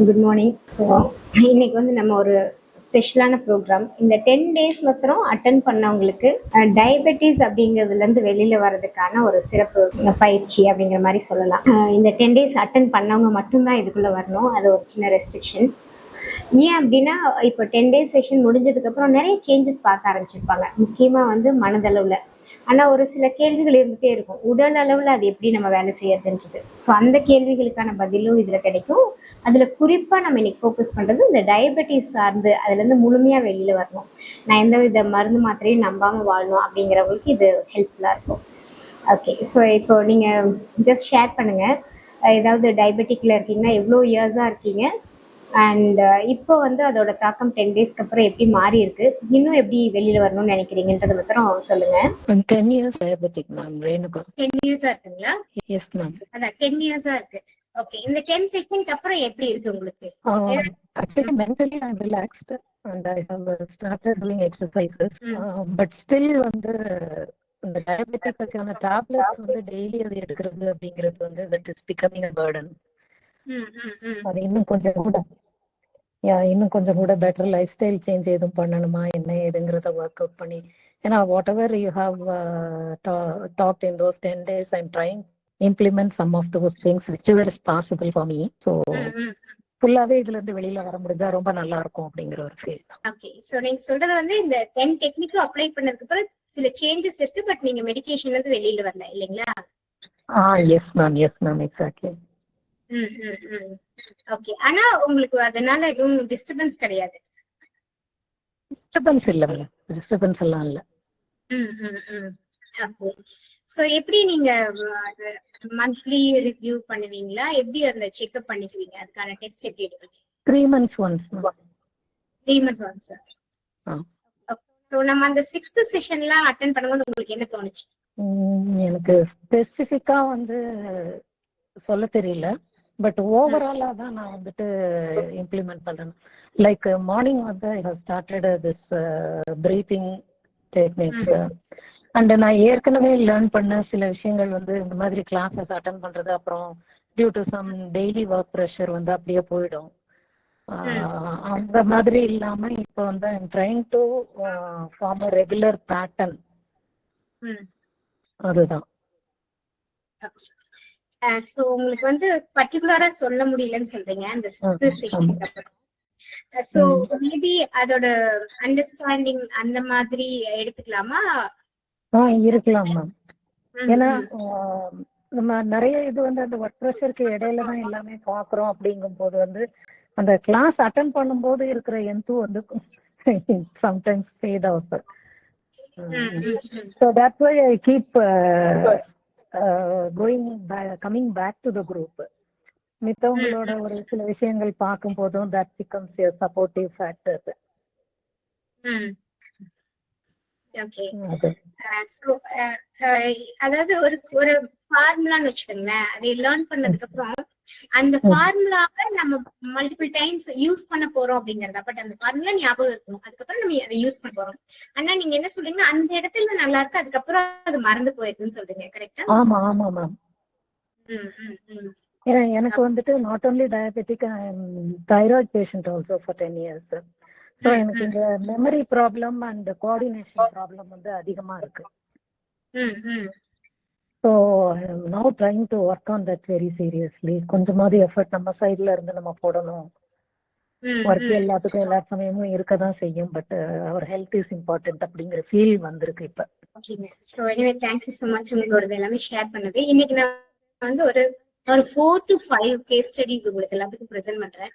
Good morning. So இன்னைக்கு வந்து நம்ம ஒரு ஸ்பெஷலான ப்ரோக்ராம். இந்த 10 டேஸ் மாத்திரம் அட்டன் பண்ணவங்களுக்கு டயபெட்டிஸ் அப்படிங்கிறதுலேருந்து வெளியில் வர்றதுக்கான ஒரு சிறப்பு பயிற்சி அப்படிங்கிற மாதிரி சொல்லலாம். இந்த 10 டேஸ் அட்டன் பண்ணவங்க மட்டும்தான் இதுக்குள்ளே வரணும். அது ஒரு சின்ன ரெஸ்ட்ரிக்ஷன். ஏன் அப்படின்னா, இப்போ 10 டேஸ் செஷன் முடிஞ்சதுக்கப்புறம் நிறைய சேஞ்சஸ் பார்க்க ஆரம்பிச்சிருப்பாங்க, முக்கியமாக வந்து மனதளவில். ஆனால் ஒரு சில கேள்விகள் இருந்துகிட்டே இருக்கும், உடல் அளவில் அது எப்படி நம்ம வேலை செய்யறதுன்றது. ஸோ அந்த கேள்விகளுக்கான பதிலும் இதில் கிடைக்கும். அதில் குறிப்பாக நம்ம இன்னைக்கு ஃபோக்கஸ் பண்ணுறது இந்த டயபெட்டிஸ் சார்ந்து அதுலேருந்து முழுமையாக வெளியில் வரணும், நான் எந்த வித மருந்து மாத்திரையும் நம்பாமல் வாழணும் அப்படிங்கிறவங்களுக்கு இது ஹெல்ப்ஃபுல்லாக இருக்கும். ஓகே, ஸோ இப்போ நீங்கள் ஜஸ்ட் ஷேர் பண்ணுங்கள், ஏதாவது டயபெட்டிக்கில் இருக்கீங்கன்னா எவ்வளோ இயர்ஸாக இருக்கீங்க, அண்ட் இப்போ வந்து அதோட தாக்கம் 10 டேஸ்க்கு அப்புறம் எப்படி மாறி இருக்கு, இன்னும் எப்படி வெளியில வரணும்னு நினைக்கிறீங்கன்றத மாத்திரம் சொல்லுங்க. 10 years diabetic ma'am. Renuka 10 இயர்ஸா இருக்குங்களா? Yes ma'am. அதான் 10 இயர்ஸா இருக்கு. ஓகே, இந்த 10 செஷனுக்கு அப்புறம் எப்படி இருக்கு உங்களுக்கு? Actually mentally I'm relaxed and I have started doing exercises, but still வந்து இந்த டயபெட்டிக்கான டேப்லெட்ஸ் வந்து டெய்லி அது எடுக்கிறது அப்படிங்கிறது வந்து that is becoming a burden. அது இன்னும் கொஞ்சம் கூட பெட்டர் லைஃப் ஸ்டைல் சேஞ்ச் எதுவும் பண்ணணுமா என்ன ஏதுங்கிறத ஒர்க் அவுட் பண்ணி, ஏன்னா what ever you have talked in those 10 days I'm trying implement some of those things whichever is possible for me. So ஃபுல்லாவே இதுல இருந்து வெளியில வர முடிஞ்சா ரொம்ப நல்லா இருக்கும் அப்படிங்கிற ஒரு ஃபீல். ஓகே, சோ நீங்க சொல்றது வந்து இந்த 10 டெக்னிக்கும் அப்ளை பண்ணதுக்கு அப்புறம் சில சேஞ்சஸ் இருக்கு, பட் நீங்க மெடிகேஷன்ல இருந்து வெளியில வரல இல்லைங்களா? Yes ma'am exactly. ஓகே, ஆனா உங்களுக்கு அதனால எதுவும் டிஸ்டர்பன்ஸ் கிடையாது? டிஸ்டர்பன்ஸ் எல்லாம் இல்ல. ஓகே, சோ எப்படி நீங்க மந்த்லி ரிவ்யூ பண்ணுவீங்களா, எப்படி அந்த செக்அப் பண்ணிக்குவீங்க, அதுக்கான டெஸ்ட் எப்படி எடுப்பீங்க? 3 months once. 3 months once. So நம்ம அந்த 6th செஷன்லாம் அட்டெண்ட் பண்ணும்போது உங்களுக்கு என்ன தோணுச்சு? எனக்கு ஸ்பெசிஃபிக்கா வந்து சொல்ல தெரியல, பட் ஓவராலா தான் நான் வந்துட்டு இம்ப்ளிமெண்ட் பண்றேன். லைக் மார்னிங் வந்து I have started this breathing techniques, and நான் ஏற்கனவே லேர்ன் பண்ண சில விஷயங்கள் வந்து இந்த மாதிரி கிளாஸஸ் அட்டன் பண்றது அப்புறம் due to some daily work pressure வந்து அப்படியே போயிடும். அந்த மாதிரி இல்லாம இப்போ வந்து I am trying to form a regular pattern. அதுதான். சோ உங்களுக்கு வந்து பர்టిక్యులரா சொல்ல முடியலன்னு சொல்றீங்க அந்த 6th செஷனுக்கு அப்புறம். சோ மேபி அதோட அண்டர்ஸ்டாண்டிங் அந்த மாதிரி எடுத்துக்கலாமா? இருக்கலாம் மேம். ஏன்னா நம்ம நிறைய இது வந்து அந்த ஒர்க் ப்ரெஷருக்கு இடையில தான் எல்லாமே பாக்குறோம். அப்படிங்கும் போது வந்து அந்த கிளாஸ் அட்டன் பண்ணும்போது இருக்கிற எந்த வந்து sometimes fat out. So that's why I keep coming back to the group. மித்தவங்களோட ஒரு சில விஷயங்கள் பார்க்கும் போதும் that becomes a supportive factor. Okay, so அதாவது ஒரு ஃபார்முலான்னு வச்சுக்கோங்களேன், அதை லேர்ன் பண்ணதுக்கு அப்புறம் அந்த ஃபார்முலாவை நம்ம மல்டிபிள் டைம்ஸ் யூஸ் பண்ண போறோம் அப்படிங்கறத, பட் அந்த ஃபார்முலா ஞாபகம் இருக்கணும், அதுக்கப்புறம் நம்ம அதை யூஸ் பண்ண போறோம். ஆனா நீங்க என்ன சொல்றீங்கன்னா அந்த இடத்துல நல்லா இருக்கு, அதுக்கப்புறம் அது மறந்து போயிருக்குன்னு சொல்றீங்க, கரெக்டா? ஆமா மேம். எனக்கு வந்துட்டு not only diabetic, thyroid patient also for 10 years. So எனக்கு இந்த memory problem and coordination problem வந்து அதிகமா இருக்கு. So I am now trying to work on that very seriously. கொஞ்சமாவது எஃபர்ட் நம்ம சைட்ல இருந்து நம்ம போடணும். ஒர்க் எல்லாத்துக்கும் எல்லா சமயமும் இருக்கதான் செய்யும், but our health is important அப்படிங்கிற ஃபீல் வந்திருக்கு இப்ப. So anyway thank you so much உங்களோட எல்லாமே ஷேர் பண்ணது. இன்னைக்கு நான் வந்து ஒரு 4 to 5 கேஸ் ஸ்டடிஸ் உங்களுக்கு எல்லாத்துக்கும் ப்ரெசென்ட் பண்றேன்.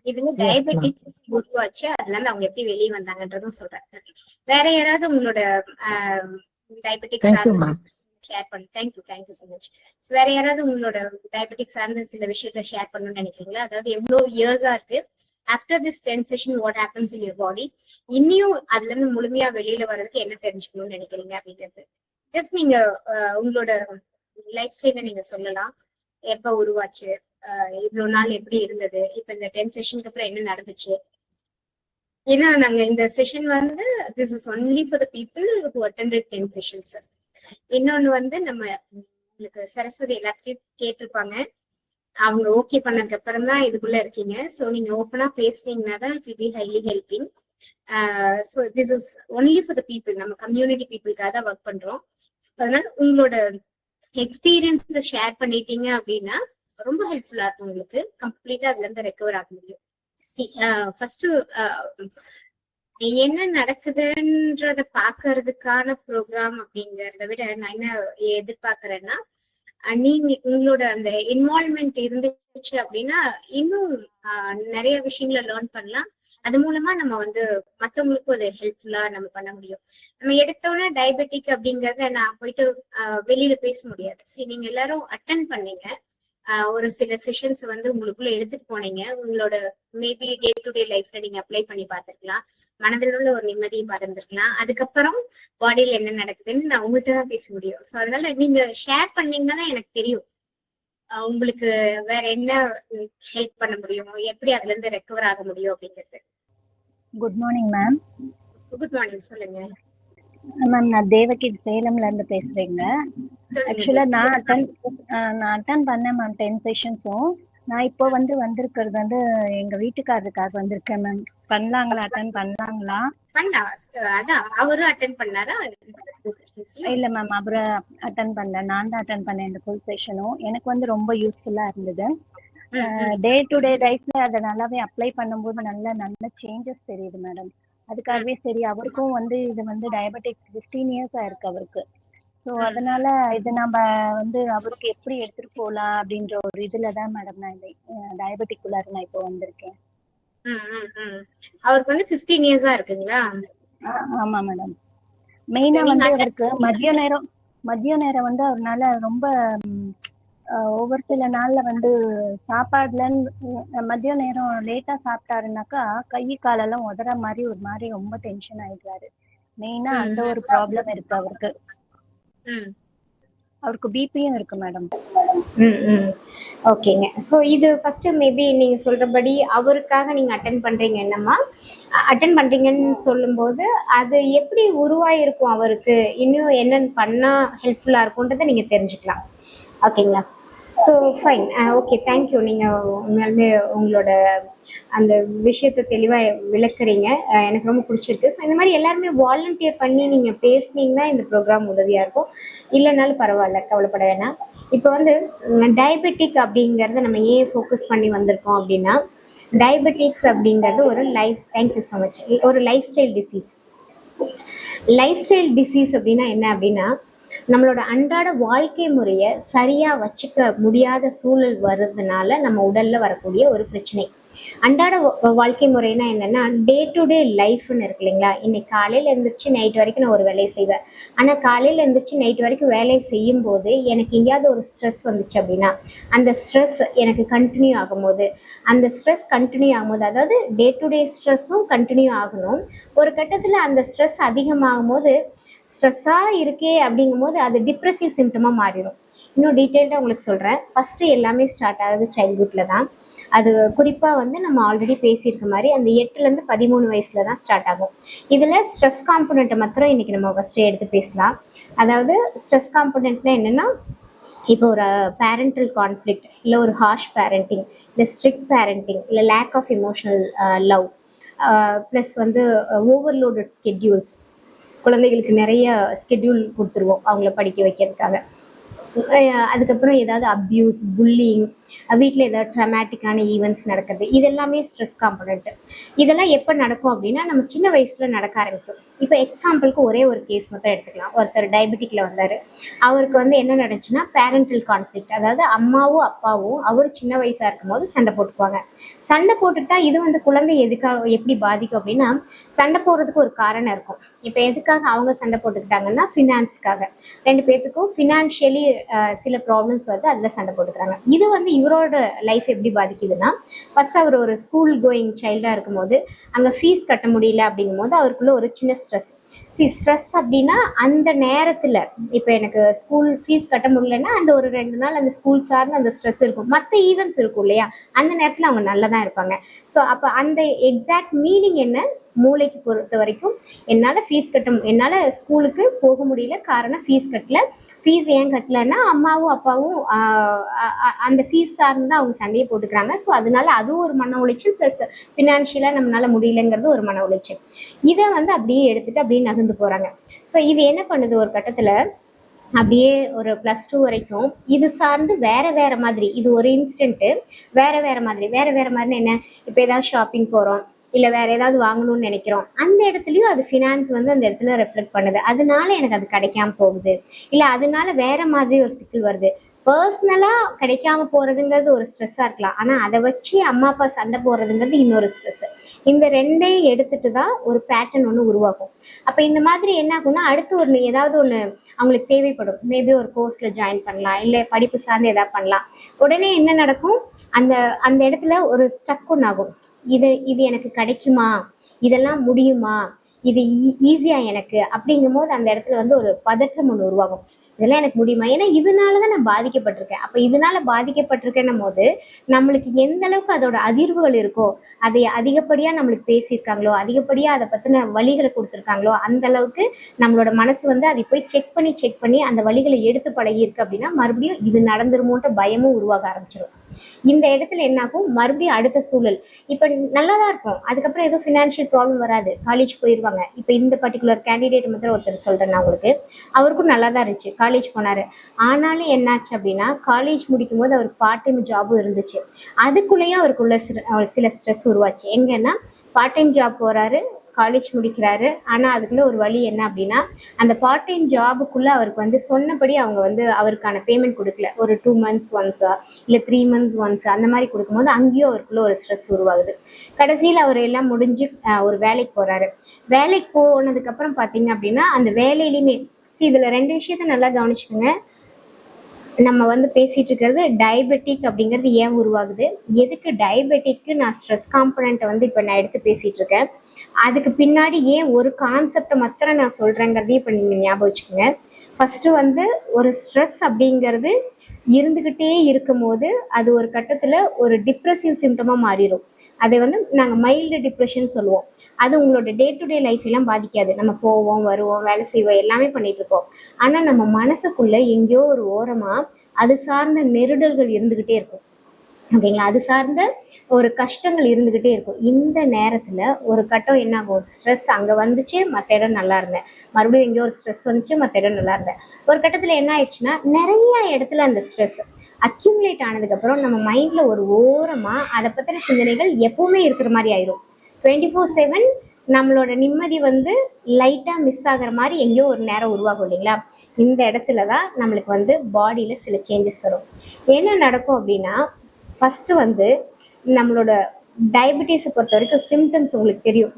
இதுல டயபெட்டிக்ஸ் உருவாச்சு, அதுல இருந்து அவங்க எப்படி வெளியே வந்தாங்கன்றதும் சொல்றேன். வேற யாராவது உங்களோட டயபெட்டிக்ஸ் ஷேர் பண்ணு. Thank you so much. வேற யாராவது உங்களோட டயபெட்டிக்ஸ் சார்ந்த சில விஷயத்த ஷேர் பண்ணணும்னு நினைக்கிறீங்களா? அதாவது எவ்வளவு இயர்ஸா இருக்கு, after this 10 session what happens in your body, இன்னியும் அதுல இருந்து முழுமையா வெளியில வர்றதுக்கு என்ன தெரிஞ்சுக்கணும்னு நினைக்கிறீங்க அப்படிங்கிறது ஜஸ்ட் நீங்க உங்களோட லைஃப் ஸ்டைல நீங்க சொல்லலாம். எப்ப உருவாச்சு, இவ்வளவு நாள் எப்படி இருந்தது, இப்ப இந்த 10 செஷனுக்கு அப்புறம் என்ன நடந்துச்சு. ஏன்னா நாங்க இந்த செஷன் வந்து this is only for the people who attended 10 sessions. இன்னொன்னு வந்து நம்ம உங்களுக்கு சரஸ்வதி எல்லாத்தையும் கேட்டிருப்பாங்க, அவங்க ஓகே பண்ணதுக்கு அப்புறம் தான் இதுக்குள்ள இருக்கீங்க. ஸோ நீங்க ஓப்பனா பேசுனீங்கன்னா தான் it will be highly helping. So this is only for the people, நம்ம கம்யூனிட்டி பீப்புளுக்காக தான் ஒர்க் பண்றோம். அதனால உங்களோட எக்ஸ்பீரியன்ஸ் ஷேர் பண்ணிட்டீங்க அப்படின்னா ரொம்ப ஹெல்ப்ஃபுல்லா இருக்கும். உங்களுக்கு கம்ப்ளீட்டா அதுல இருந்து ரெக்கவர் ஆக முடியும். ஃபர்ஸ்ட் என்ன நடக்குதுன்றத பாக்குறதுக்கான ப்ரோக்ராம் அப்படிங்கறத விட நான் என்ன எதிர்பார்க்கறேன்னா, நீங்க உங்களோட அந்த இன்வால்மெண்ட் இருந்துச்சு அப்படின்னா இன்னும் நிறைய விஷயங்களை லேர்ன் பண்ணலாம். அது மூலமா நம்ம வந்து மத்தவங்களுக்கும் அது ஹெல்ப்ஃபுல்லா நம்ம பண்ண முடியும். நம்ம எடுத்தோன்னே டயபெட்டிக் அப்படிங்கறத நான் போயிட்டு வெளியில பேச முடியாது. சரி, நீங்க எல்லாரும் அட்டன் பண்ணீங்க, ஒரு சில செஷன்ஸ் வந்து உங்களுக்குள்ள எடுத்துட்டு போனீங்க, உங்களோட மேபி டே டு டே லைஃப்ல நீங்க அப்ளை பண்ணி பார்த்திருக்கலாம், மனதில் உள்ள ஒரு நிம்மதியை பார்த்திருந்திருக்கலாம். அதுக்கப்புறம் பாடியில என்ன நடக்குதுன்னு நான் உங்கள்கிட்ட தான் பேச முடியும். ஸோ அதனால நீங்க ஷேர் பண்ணீங்கன்னா எனக்கு தெரியும் உங்களுக்கு வேற என்ன ஹெல்ப் பண்ண முடியும், எப்படி அதுல இருந்து ரெக்கவர் ஆக முடியும் அப்படிங்கிறது. Good morning ma'am. Good morning, சொல்லுங்க மேம். நான் தேவகி சேலம்ல இருந்து பேசுறேங்க. ஆக்சுவலா நான் அட்டன் பண்ணேன் மேம் 10 செஷன்ஸும். நான் இப்போ வந்திருக்கிறது எங்க வீட்டுக்காரருக்காக வந்திருக்கேன் மேம். பண்ணலாங்களா? அட்டன் பண்ணலாங்களா? அதான் அவரும் அட்டென்ட் பண்ணாரா? இல்ல மேம், அவரு அட்டன் பண்ணல, நான் தான் அட்டன் பண்ணேன் இந்த ஃபுல் செஷனும். எனக்கு ரொம்ப யூஸ்ஃபுல்லா இருந்தது. டே டு டே லைஃப்ல அதை நல்லாவே அப்ளை பண்ணும்போது நல்ல சேஞ்சஸ் தெரியுது மேடம். அதுக்காகவே சரி, அவருக்கும் இது டயபெட்டிக் 15 இயர்ஸ் ஆயிருக்கு அவருக்கு. ஸோ அதனால இது நம்ம அவருக்கு எப்படி எடுத்துட்டு போகலாம் அப்படின்ற ஒரு இதுலதான் மேடம் நான் டயபெட்டிக் உள்ளார நான் இப்போ வந்திருக்கேன். அவருக்கு 15 இயர்ஸா இருக்குங்களா? ஆமா மேடம். மெயினா அவருக்கு மதிய நேரம் அவர்னால ரொம்ப ஒவ்வொரு சில நாள்ல சாப்பாடுல மதிய நேரம் லேட்டா சாப்பிட்டாருனாக்கா கை காலெல்லாம் உதற மாதிரி ஒரு மாதிரி ரொம்ப டென்ஷன் ஆயிடுறாரு. மெயினா அந்த ஒரு ப்ராப்ளம் இருக்கு அவருக்கு. அவருக்கு பிபியும் இருக்கு மேடம். ஓகேங்க. ஸோ இது ஃபர்ஸ்ட் மேபி நீங்க சொல்றபடி அவருக்காக நீங்க அட்டன் பண்றீங்க. என்னம்மா அட்டன் பண்றீங்கன்னு சொல்லும்போது அது எப்படி உருவாயிருக்கும், அவருக்கு இன்னும் என்னென்னு பண்ணா ஹெல்ப்ஃபுல்லா இருக்கும்ன்றதை நீங்க தெரிஞ்சுக்கலாம். ஓகேங்களா? So fine, okay, thank you. நீங்கள் உண்மையாலுமே உங்களோட அந்த விஷயத்தை தெளிவாக விளக்குறீங்க, எனக்கு ரொம்ப பிடிச்சிருக்கு. ஸோ இந்த மாதிரி எல்லாருமே வாலண்டியர் பண்ணி நீங்கள் பேசுனீங்கன்னா இந்த ப்ரோக்ராம் உதவியாக இருக்கும். இல்லைனாலும் பரவாயில்ல, கவலைப்பட வேணாம். இப்போ டயபெட்டிக் அப்படிங்கிறத நம்ம ஏன் ஃபோக்கஸ் பண்ணி வந்திருக்கோம் அப்படின்னா, டயபெட்டிக்ஸ் அப்படிங்கிறது ஒரு தேங்க்யூ ஸோ மச், ஒரு life style disease. Life style disease அப்படின்னா என்ன அப்படின்னா, நம்மளோட அன்றாட வாழ்க்கை முறையை சரியா வச்சுக்க முடியாத சூழல் வர்றதுனால நம்ம உடல்ல வரக்கூடிய ஒரு பிரச்சனை. அன்றாட வாழ்க்கை முறைனா என்னன்னா, டே டு டே லைஃப்னு இருக்கு இல்லைங்களா? இன்னைக்கு காலையில எழுந்திரிச்சு நைட் வரைக்கும் நான் ஒரு வேலையை செய்வேன். ஆனா காலையில எழுந்திரிச்சு நைட் வரைக்கும் வேலையை செய்யும் போது எனக்கு எங்கேயாவது ஒரு ஸ்ட்ரெஸ் வந்துச்சு அப்படின்னா, அந்த ஸ்ட்ரெஸ் எனக்கு கண்டினியூ ஆகும்போது அதாவது டே டு டே ஸ்ட்ரெஸ்ஸும் கண்டினியூ ஆகணும். ஒரு கட்டத்துல அந்த ஸ்ட்ரெஸ் அதிகமாகும் போது, ஸ்ட்ரெஸ்ஸா இருக்கே அப்படிங்கும் போது அது டிப்ரெசிவ் சிம்டமா மாறிடும். இன்னும் டீட்டெயில்டாக உங்களுக்கு சொல்கிறேன். ஃபஸ்ட்டு எல்லாமே ஸ்டார்ட் ஆகுது சைல்ட்ஹுட்டில் தான். அது குறிப்பாக நம்ம ஆல்ரெடி பேசியிருக்க மாதிரி அந்த 8லேருந்து 13 வயசில் தான் ஸ்டார்ட் ஆகும். இதில் ஸ்ட்ரெஸ் காம்பனண்ட்டை மாத்திரம் இன்றைக்கி நம்ம ஃபஸ்ட்டு எடுத்து பேசலாம். அதாவது ஸ்ட்ரெஸ் காம்பனண்ட்னா என்னென்னா, இப்போ ஒரு பேரண்டல் கான்ஃப்ளிக்ட், இல்லை ஒரு ஹார்ஷ் பேரண்டிங், இல்லை ஸ்ட்ரிக்ட் பேரண்டிங், இல்லை lack of emotional love, plus overloaded schedules. குழந்தைகளுக்கு நிறைய ஸ்கெட்யூல் கொடுத்துருவோம் அவங்கள படிக்க வைக்கிறதுக்காக. அதுக்கப்புறம் ஏதாவது அப்யூஸ், புல்லிங், வீட்டில் ஏதாவது ட்ரமாட்டிக்கான ஈவெண்ட்ஸ் நடக்குது, இதெல்லாமே ஸ்ட்ரெஸ் காம்பனண்ட். இதெல்லாம் எப்போ நடக்கும் அப்படின்னா, நம்ம சின்ன வயசில் நடக்க ஆரம்பிக்கும். இப்போ எக்ஸாம்பிளுக்கு ஒரே ஒரு கேஸ் மட்டும் எடுத்துக்கலாம். ஒருத்தர் டயபெட்டிக்கில் வந்தார். அவருக்கு என்ன நடந்துச்சுன்னா, பேரண்டல் கான்ஃப்ளிக்ட், அதாவது அம்மாவும் அப்பாவும் அவர் சின்ன வயசாக இருக்கும் போது சண்டை போட்டுக்குவாங்க. சண்டை போட்டுட்டா இது குழந்தை எப்படி பாதிக்கும் அப்படின்னா, சண்டை போடுறதுக்கு ஒரு காரணம் இருக்கும். இப்போ எதுக்காக அவங்க சண்டை போட்டுக்கிட்டாங்கன்னா, ஃபினான்ஸ்க்காக. 2 பேர்த்துக்கும் ஃபினான்ஷியலி சில ப்ராப்ளம்ஸ் வருது, அதில் சண்டை போட்டுக்கிறாங்க. இது இவரோட லைஃப் எப்படி பாதிக்குதுன்னா, ஃபர்ஸ்ட் அவர் ஒரு ஸ்கூல் கோயிங் சைல்டாக இருக்கும்போது அங்கே ஃபீஸ் கட்ட முடியல அப்படிங்கும் போது அவருக்குள்ள ஒரு சின்ன ஸ்ட்ரெஸ். ஸ்ட்ரெஸ் அப்படின்னா அந்த நேரத்தில் இப்போ எனக்கு ஸ்கூல் ஃபீஸ் கட்ட முடியலன்னா அந்த ஒரு 2 நாள் அந்த ஸ்கூல் சார்ந்து அந்த ஸ்ட்ரெஸ் இருக்கும். மற்ற ஈவெண்ட்ஸ் இருக்கும் இல்லையா, அந்த நேரத்தில் அவங்க நல்லா தான் இருப்பாங்க. ஸோ அப்போ அந்த எக்ஸாக்ட் மீனிங் என்ன, மூளைக்கு பொறுத்த வரைக்கும் என்னால் ஸ்கூலுக்கு போக முடியல, காரணம் ஃபீஸ் கட்டல. ஃபீஸ் ஏன் கட்டலைன்னா அம்மாவும் அப்பாவும் அந்த ஃபீஸ் சார்ந்து தான் அவங்க சண்டையை போட்டுக்கிறாங்க. ஸோ அதனால அதுவும் ஒரு மன உளைச்சல், ப்ளஸ் ஃபினான்ஷியலாக நம்மளால முடியலைங்கிறது ஒரு மன உளைச்சல். இதை வந்து அப்படியே எடுத்துட்டு அப்படியே நகர்ந்து போகிறாங்க. ஸோ இது என்ன பண்ணுது, ஒரு கட்டத்தில் அப்படியே ஒரு +2 வரைக்கும் இது சார்ந்து வேற மாதிரி, இது ஒரு இன்ஸ்டன்ட்டு வேற மாதிரி என்ன, இப்போ ஏதாவது ஷாப்பிங் போகிறோம், இல்லை வேற ஏதாவது வாங்கணும்னு நினைக்கிறோம், அந்த இடத்துலையும் அது ஃபினான்ஸ் வந்து அந்த இடத்துல ரெஃப்ளெக்ட் பண்ணுது. அதனால எனக்கு அது கிடைக்காம போகுது, இல்லை அதனால வேற மாதிரி ஒரு சிக்கல் வருது. பர்சனலாக கிடைக்காம போகிறதுங்கிறது ஒரு ஸ்ட்ரெஸ்ஸாக இருக்கலாம், ஆனால் அதை வச்சு அம்மா அப்பா சண்டை போடுறதுங்கிறது இன்னொரு ஸ்ட்ரெஸ்ஸு. இந்த ரெண்டையும் எடுத்துட்டு தான் ஒரு பேட்டர்ன் ஒன்று உருவாகும். அப்போ இந்த மாதிரி என்ன ஆகும்னா, அடுத்து ஏதாவது ஒன்று அவங்களுக்கு தேவைப்படும். மேபி ஒரு கோர்ஸில் ஜாயின் பண்ணலாம், இல்லை படிப்பு சார்ந்து எதாவது பண்ணலாம். உடனே என்ன நடக்கும், அந்த அந்த இடத்துல ஒரு ஸ்டக் ஒன்று ஆகும். இது எனக்கு கிடைக்குமா, இதெல்லாம் முடியுமா, இது ஈஸியா எனக்கு அப்படிங்கும் போது அந்த இடத்துல வந்து ஒரு பதற்றம் ஒன்று உருவாகும். இதெல்லாம் எனக்கு முடியுமா, ஏன்னா இதனாலதான் நான் பாதிக்கப்பட்டிருக்கேன். அப்ப இதனால பாதிக்கப்பட்டிருக்கேன்னும் போது நம்மளுக்கு எந்த அளவுக்கு அதோட அதிர்வுகள் இருக்கோ, அதை அதிகப்படியா நம்மளுக்கு பேசியிருக்காங்களோ, அதிகப்படியா அதை பத்தின வழிகளை கொடுத்துருக்காங்களோ, அந்த அளவுக்கு நம்மளோட மனசு வந்து அதை போய் செக் பண்ணி அந்த வழிகளை எடுத்து பழகி இருக்கு அப்படின்னா மறுபடியும் இது நடந்துருமோன்ற பயமும் உருவாக ஆரம்பிச்சிடும். இந்த இடத்துல என்ன ஆகும், மறுபடியும் அடுத்த சூழல் இப்ப நல்லா தான் இருக்கும், அதுக்கப்புறம் ஏதோ ஃபினான்ஷியல் ப்ராப்ளம் வராது, காலேஜ் போயிடுவாங்க. இப்ப இந்த பர்டிகுலர் கேண்டிடேட் மாத்திரம் ஒருத்தர் சொல்றேன் நான் உங்களுக்கு, அவருக்கும் நல்லா தான் இருந்துச்சு, காலேஜ் போனாரு. ஆனாலும் என்னாச்சு அப்படின்னா, காலேஜ் முடிக்கும் போது அவருக்கு பார்ட் டைம் ஜாபும் இருந்துச்சு. அதுக்குள்ளேயும் அவருக்குள்ள சில ஸ்ட்ரெஸ் உருவாச்சு. எங்கன்னா பார்ட் டைம் ஜாப் போறாரு, காலேஜ் முடிக்கிறாரு. ஆனால் அதுக்குள்ள ஒரு வழி என்ன அப்படின்னா, அந்த பார்ட் டைம் ஜாபுக்குள்ளே அவருக்கு வந்து சொன்னபடி அவங்க வந்து அவருக்கான பேமெண்ட் கொடுக்கல. ஒரு 2 months ஒன்ஸா இல்லை 3 months ஒன்ஸ் அந்த மாதிரி கொடுக்கும்போது அங்கேயும் அவருக்குள்ள ஒரு ஸ்ட்ரெஸ் உருவாகுது. கடைசியில் அவர் எல்லாம் முடிஞ்சு ஒரு வேலைக்கு போகிறாரு. வேலைக்கு போனதுக்கப்புறம் பார்த்தீங்க அப்படின்னா, அந்த வேலையிலையுமே இதில் 2 விஷயத்த நல்லா கவனிச்சுக்கோங்க. நம்ம வந்து பேசிட்டு இருக்கிறது டயபெட்டிக் அப்படிங்கிறது ஏன் உருவாகுது, எதுக்கு டயபெட்டிக்கு நான் ஸ்ட்ரெஸ் காம்பனண்ட்டை வந்து இப்போ நான் எடுத்து பேசிட்டு இருக்கேன், அதுக்கு பின்னாடி ஏன் ஒரு கான்செப்டை மாத்திரம் நான் சொல்றேங்கிறதையும் இப்போ நீங்க ஞாபகம் வச்சுக்கோங்க. ஃபர்ஸ்ட் வந்து ஒரு ஸ்ட்ரெஸ் அப்படிங்கிறது இருந்துகிட்டே இருக்கும் போது அது ஒரு கட்டத்துல ஒரு டிப்ரெசிவ் சிம்டமா மாறிடும். அதை வந்து நாங்கள் மைல்டு டிப்ரெஷன் சொல்லுவோம். அது உங்களோட டே டு டே லைஃப் எல்லாம் பாதிக்காது. நம்ம போவோம் வருவோம் வேலை செய்வோம் எல்லாமே பண்ணிட்டு இருக்கோம். ஆனால் நம்ம மனசுக்குள்ள எங்கேயோ ஒரு ஓரமா அது சார்ந்த நெருடல்கள் இருந்துகிட்டே இருக்கும். ஓகேங்களா, அது சார்ந்த ஒரு கஷ்டங்கள் இருந்துகிட்டே இருக்கும். இந்த நேரத்துல ஒரு கட்டம் என்ன ஆகும், ஸ்ட்ரெஸ் அங்க வந்துச்சு, மற்ற இடம் நல்லா இருந்தேன், மறுபடியும் எங்கேயோ ஒரு ஸ்ட்ரெஸ் வந்துச்சு, மற்ற இடம் நல்லா இருந்தேன். ஒரு கட்டத்துல என்ன ஆயிடுச்சுன்னா, நிறைய இடத்துல அந்த ஸ்ட்ரெஸ் அக்யூமுலேட் ஆனதுக்கு அப்புறம் நம்ம மைண்ட்ல ஒரு ஓரமா அதை பத்தின சிந்தனைகள் எப்பவுமே இருக்கிற மாதிரி ஆயிரும். 24/7 நம்மளோட நிம்மதி வந்து லைட்டா மிஸ் ஆகுற மாதிரி எங்கேயோ ஒரு நேரம் உருவாகும் இல்லைங்களா. இந்த இடத்துலதான் நம்மளுக்கு வந்து பாடியில சில சேஞ்சஸ் வரும். என்ன நடக்கும் அப்படின்னா, ஃபர்ஸ்ட் வந்து நம்மளோட டயபெட்டிஸை பொறுத்த வரைக்கும் சிம்டம்ஸ் உங்களுக்கு தெரியும்.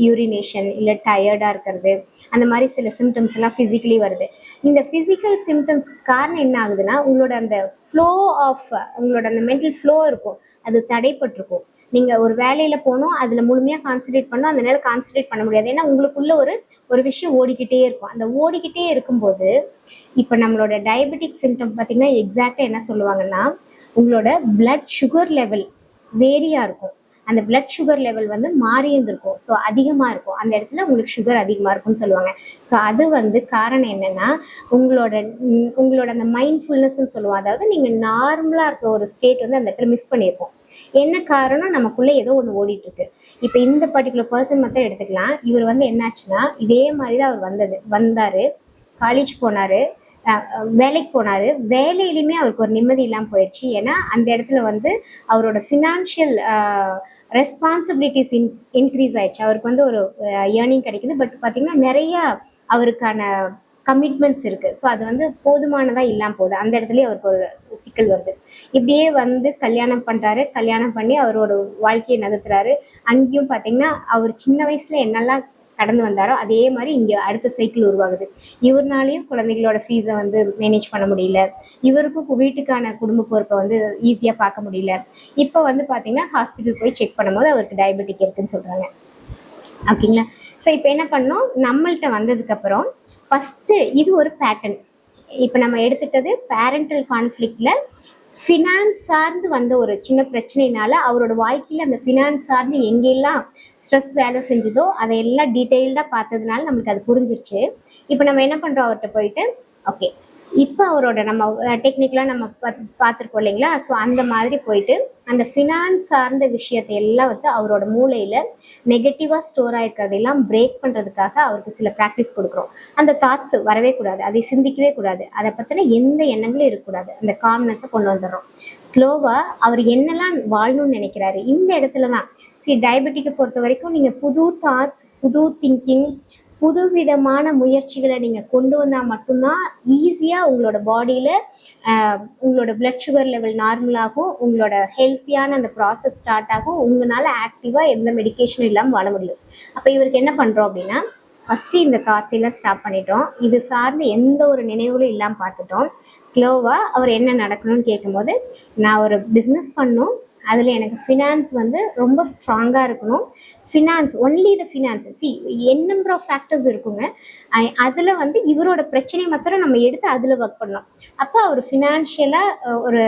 யூரினேஷன் இல்லை டயர்டாக இருக்கிறது, அந்த மாதிரி சில சிம்டம்ஸ் எல்லாம் ஃபிசிக்கலி வருது. இந்த ஃபிசிக்கல் சிம்டம்ஸ்க்கு காரணம் என்ன ஆகுதுன்னா, உங்களோட அந்த உங்களோட அந்த மென்டல் ஃப்ளோ இருக்கும், அது தடைப்பட்டிருக்கும். நீங்கள் ஒரு வேலையில் போகணும், அதில் முழுமையாக கான்சன்ட்ரேட் பண்ணணும், அந்த நேரம் கான்சன்ட்ரேட் பண்ண முடியாது. ஏன்னா உங்களுக்குள்ள ஒரு விஷயம் ஓடிக்கிட்டே இருக்கும். அந்த ஓடிக்கிட்டே இருக்கும்போது இப்போ நம்மளோட டயபெட்டிக் சிம்டம் பார்த்தீங்கன்னா எக்ஸாக்டாக என்ன சொல்லுவாங்கன்னா, உங்களோட பிளட் சுகர் லெவல் வேரியா இருக்கும். அந்த பிளட் சுகர் லெவல் வந்து மாறி இருந்திருக்கும். ஸோ அதிகமாக இருக்கும், அந்த இடத்துல உங்களுக்கு சுகர் அதிகமாக இருக்கும்னு சொல்லுவாங்க. ஸோ அது வந்து காரணம் என்னன்னா, உங்களோட அந்த மைண்ட்ஃபுல்னஸ்ன்னு சொல்லுவோம். அதாவது நீங்கள் நார்மலாக இருக்கிற ஒரு ஸ்டேட் வந்து அந்த இடத்துல மிஸ் பண்ணியிருக்கோம். என்ன காரணம், நமக்குள்ளே ஏதோ ஒன்று ஓடிட்டு இருக்கு. இப்போ இந்த பர்டிகுலர் பர்சன் மட்டும் எடுத்துக்கலாம். இவர் வந்து என்னாச்சுன்னா, இதே மாதிரி தான் அவர் வந்தார், காலேஜ் போனார், வேலைக்கு போனார். வேலையிலுமே அவருக்கு ஒரு நிம்மதி இல்லாமல் போயிடுச்சு. ஏன்னா அந்த இடத்துல வந்து அவரோட ஃபினான்ஷியல் ரெஸ்பான்சிபிலிட்டிஸ் இன்க்ரீஸ் ஆயிடுச்சு. அவருக்கு வந்து ஒரு ஏர்னிங் கிடைக்குது, பட் பார்த்தீங்கன்னா நிறைய அவருக்கான கமிட்மெண்ட்ஸ் இருக்குது. ஸோ அது வந்து போதுமானதாக இல்லாமல் போகுது. அந்த இடத்துலயே அவருக்கு ஒரு சிக்கல் வருது. இப்படியே வந்து கல்யாணம் பண்ணுறாரு, கல்யாணம் பண்ணி அவரோட வாழ்க்கையை நகர்த்துறாரு. அங்கேயும் பார்த்தீங்கன்னா அவர் சின்ன வயசில் என்னெல்லாம் கடந்து வந்தாரோ அதே மாதிரி இங்கே அடுத்த சைக்கிள் உருவாகுது. இவர்னாலையும் குழந்தைகளோட ஃபீஸை வந்து மேனேஜ் பண்ண முடியல, இவருக்கும் வீட்டுக்கான குடும்ப பொறுப்பை வந்து ஈஸியாக பார்க்க முடியல. இப்போ வந்து பார்த்தீங்கன்னா ஹாஸ்பிட்டல் போய் செக் பண்ணும்போது அவருக்கு டயபெட்டிக் இருக்குன்னு சொல்கிறாங்க. ஓகேங்களா. ஸோ இப்போ என்ன பண்ணோம், நம்மள்கிட்ட வந்ததுக்கப்புறம் ஃபஸ்ட்டு இது ஒரு பேட்டர்ன். இப்போ நம்ம எடுத்துட்டது பேரண்டல் கான்ஃப்ளிக்டில் ஃபினான்ஸ் சார்ந்து வந்த ஒரு சின்ன பிரச்சனைனால அவரோட வாழ்க்கையில் அந்த ஃபினான்ஸ் சார்ந்து எங்கெல்லாம் ஸ்ட்ரெஸ் வேலை செஞ்சதோ அதையெல்லாம் டீட்டெயில்டாக பார்த்ததுனால நம்மளுக்கு அது புரிஞ்சிருச்சு. இப்போ நம்ம என்ன பண்ணுறோம், அவர்கிட்ட போயிட்டு ஓகே இப்போ அவரோட நம்ம டெக்னிக்கலாக நம்ம பார்த்துருக்கோம் இல்லைங்களா. ஸோ அந்த மாதிரி போயிட்டு அந்த ஃபினான்ஸ் சார்ந்த விஷயத்தை எல்லாம் வந்து அவரோட மூளையில் நெகட்டிவாக ஸ்டோர் ஆகிருக்கிறதெல்லாம் பிரேக் பண்ணுறதுக்காக அவருக்கு சில ப்ராக்டிஸ் கொடுக்குறோம். அந்த தாட்ஸ் வரவே கூடாது, அதை சிந்திக்கவே கூடாது, அதை பற்றின எந்த எண்ணங்களும் இருக்கக்கூடாது. அந்த காம்னஸை கொண்டு வந்துடுறோம். ஸ்லோவாக அவர் என்னெல்லாம் வாழணும்னு நினைக்கிறாரு இந்த இடத்துல தான். டயபெட்டிக்கை பொறுத்த வரைக்கும் நீங்கள் புது தாட்ஸ், புது திங்கிங், புது விதமான முயற்சிகளை நீங்கள் கொண்டு வந்தால் மட்டும்தான் ஈஸியாக உங்களோட பாடியில் உங்களோட பிளட் சுகர் லெவல் நார்மலாகும், உங்களோட ஹெல்த்தியான அந்த ப்ராசஸ் ஸ்டார்ட் ஆகும், உங்களால் ஆக்டிவாக எந்த மெடிக்கேஷனும் இல்லாமல் வாழ முடியும். அப்போ இவருக்கு என்ன பண்ணுறோம் அப்படின்னா, ஃபஸ்ட்டு இந்த தாட்ஸ் எல்லாம் ஸ்டாப் பண்ணிட்டோம், இது சார்ந்து எந்த ஒரு நினைவுகளும் இல்லாமல் பார்த்துட்டோம். ஸ்லோவாக அவர் என்ன நடக்கணும்னு கேட்கும்போது, நான் ஒரு பிஸ்னஸ் பண்ணணும், அதில் எனக்கு ஃபினான்ஸ் வந்து ரொம்ப ஸ்ட்ராங்காக இருக்கணும். ஃபினான்ஸ் ஒன்லி த ஃபினான்ஸ் என் நம்பர் ஆஃப் ஃபேக்டர்ஸ் இருக்குங்க. அதில் வந்து இவரோட பிரச்சனை மாத்திரம் நம்ம எடுத்து அதில் ஒர்க் பண்ணோம். அப்போ அவர் ஃபினான்ஷியலாக ஒரு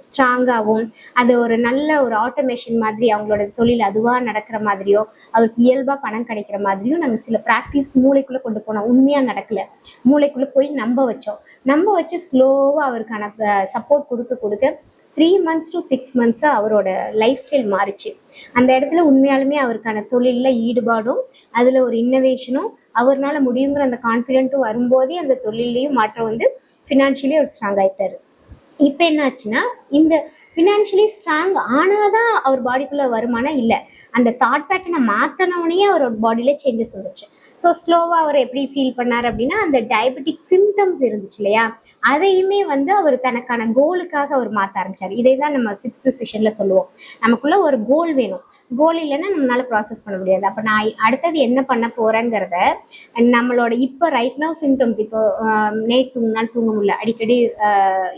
ஸ்ட்ராங்காகவும், அது ஒரு நல்ல ஒரு ஆட்டோமேஷன் மாதிரி அவங்களோட தொழில் அதுவாக நடக்கிற மாதிரியோ, அவருக்கு இயல்பாக பணம் கிடைக்கிற மாதிரியும் நாங்கள் சில ப்ராக்டிஸ் மூளைக்குள்ளே கொண்டு போனோம். உண்மையாக நடக்கலை, மூளைக்குள்ளே போய் நம்ப வச்சு ஸ்லோவாக அவருக்கான சப்போர்ட் கொடுக்க 3 months to 6 months அவரோட லைஃப் ஸ்டைல் மாறிச்சு. அந்த இடத்துல உண்மையாலுமே அவருக்கான தொழிலில் ஈடுபாடும், அதில் ஒரு இன்னோவேஷனும், அவர்னால முடியுங்கிற அந்த கான்ஃபிடென்ட்டும் வரும்போதே அந்த தொழிலையும் மாற்றம் வந்து ஃபினான்ஷியலி அவர் ஸ்ட்ராங் ஆகிட்டார். இப்போ என்ன ஆச்சுன்னா, இந்த ஃபினான்ஷியலி ஸ்ட்ராங் ஆனாதான் அவர் பாடிக்குள்ளே வருமானம் இல்லை, அந்த தாட் பேட்டர்னை மாற்றினவனே அவரோட பாடியில் சேஞ்சஸ் வந்துச்சு. ஸோ ஸ்லோவாக அவர் எப்படி ஃபீல் பண்ணார் அப்படின்னா, அந்த டயபெட்டிக் சிம்டம்ஸ் இருந்துச்சு இல்லையா, அதையுமே வந்து அவர் தனக்கான கோலுக்காக அவர் மாற்ற ஆரம்பித்தார். இதே தான் நம்ம 6th செஷனில் சொல்லுவோம், நமக்குள்ளே ஒரு கோல் வேணும், கோல் இல்லைன்னா நம்மளால ப்ராசஸ் பண்ண முடியாது. அப்போ நான் அடுத்தது என்ன பண்ண போகிறேங்கிறத நம்மளோட இப்போ ரைட் நவ் சிம்டம்ஸ், இப்போ நைட் தூங்கினால் தூங்க முடியல, அடிக்கடி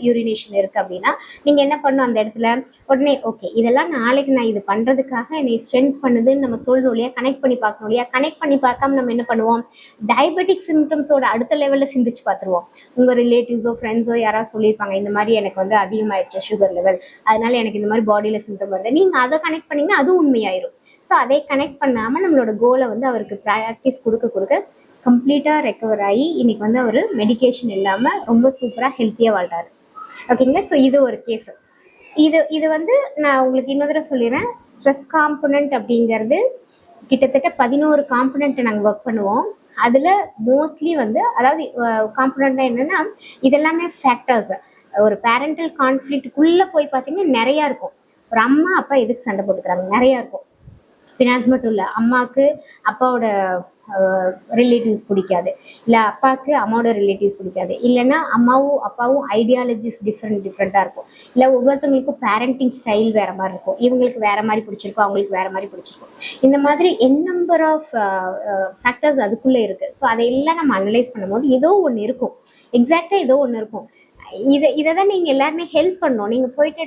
யூரினேஷன் இருக்குது அப்படின்னா நீங்கள் என்ன பண்ணணும், அந்த இடத்துல உடனே ஓகே இதெல்லாம் நாளைக்கு நான் இது பண்ணுறதுக்காக என்னை ஸ்ட்ரென்த் பண்ணுதுன்னு நம்ம சொல்லணும் இல்லையா, கனெக்ட் பண்ணி பார்க்கணும் இல்லையா. கனெக்ட் பண்ணி பார்க்காம நம்ம என்ன பண்ணுவோம், டயபெட்டிக் சிம்டம்ஸோட அடுத்த லெவலில் சிந்திச்சு பார்த்துருவோம். உங்கள் ரிலேட்டிவ்ஸோ ஃப்ரெண்ட்ஸோ யாராவது சொல்லியிருப்பாங்க, இந்த மாதிரி எனக்கு வந்து அதிகமாகிடுச்சு சுகர் லெவல், அதனால எனக்கு இந்த மாதிரி பாடியில் சிம்டம் வருது, நீங்கள் அதை கனெக்ட் பண்ணிங்கன்னா அதுவும் உண்மையாயிரும். ஸோ அதை கனெக்ட் பண்ணாமல் நம்மளோட கோலை வந்து அவருக்கு ப்ராக்டிஸ் கொடுக்க கம்ப்ளீட்டாக ரெக்கவர் ஆகி இன்னைக்கு வந்து அவர் மெடிக்கேஷன் இல்லாமல் ரொம்ப சூப்பராக ஹெல்த்தியாக வாழ்றாரு. ஓகேங்களா. ஸோ இது ஒரு கேஸ். இது வந்து நான் உங்களுக்கு இன்னொரு தடவை சொல்லிடுறேன், ஸ்ட்ரெஸ் காம்பனண்ட் அப்படிங்கிறது கிட்டத்தட்ட 11 காம்பனண்ட்டை நாங்கள் ஒர்க் பண்ணுவோம். அதில் மோஸ்ட்லி வந்து அதாவது காம்பனண்ட்னா என்னென்னா, இதெல்லாமே ஃபேக்டர்ஸ். ஒரு பேரண்டல் கான்ஃப்ளிக்ட்டுக்குள்ளே போய் பார்த்தீங்கன்னா நிறையா இருக்கும். ஒரு அம்மா அப்பா எதுக்கு சண்டை போட்டுக்கிறாங்க, நிறையா இருக்கும். ஃபினான்ஸ் மட்டும் இல்லை, அம்மாவுக்கு அப்பாவோட ரிலேட்டிவ்ஸ் பிடிக்காது, இல்லை அப்பாவுக்கு அம்மாவோட ரிலேட்டிவ்ஸ் பிடிக்காது, இல்லைன்னா அம்மாவும் அப்பாவும் ஐடியாலஜிஸ் டிஃப்ரெண்ட்டாக இருக்கும், இல்லை ஒவ்வொருத்தவங்களுக்கும் பேரண்டிங் ஸ்டைல் வேறு மாதிரி இருக்கும், இவங்களுக்கு வேறு மாதிரி பிடிச்சிருக்கும், அவங்களுக்கு வேறு மாதிரி பிடிச்சிருக்கும். இந்த மாதிரி நம்பர் ஆஃப் ஃபேக்டர்ஸ் அதுக்குள்ளே இருக்குது. ஸோ அதையெல்லாம் நம்ம அனலைஸ் பண்ணும்போது ஏதோ ஒன்று இருக்கும், எக்ஸாக்டாக ஏதோ ஒன்று இருக்கும். இதை தான் நீங்கள் எல்லாருமே ஹெல்ப் பண்ணணும். நீங்கள் போயிட்டு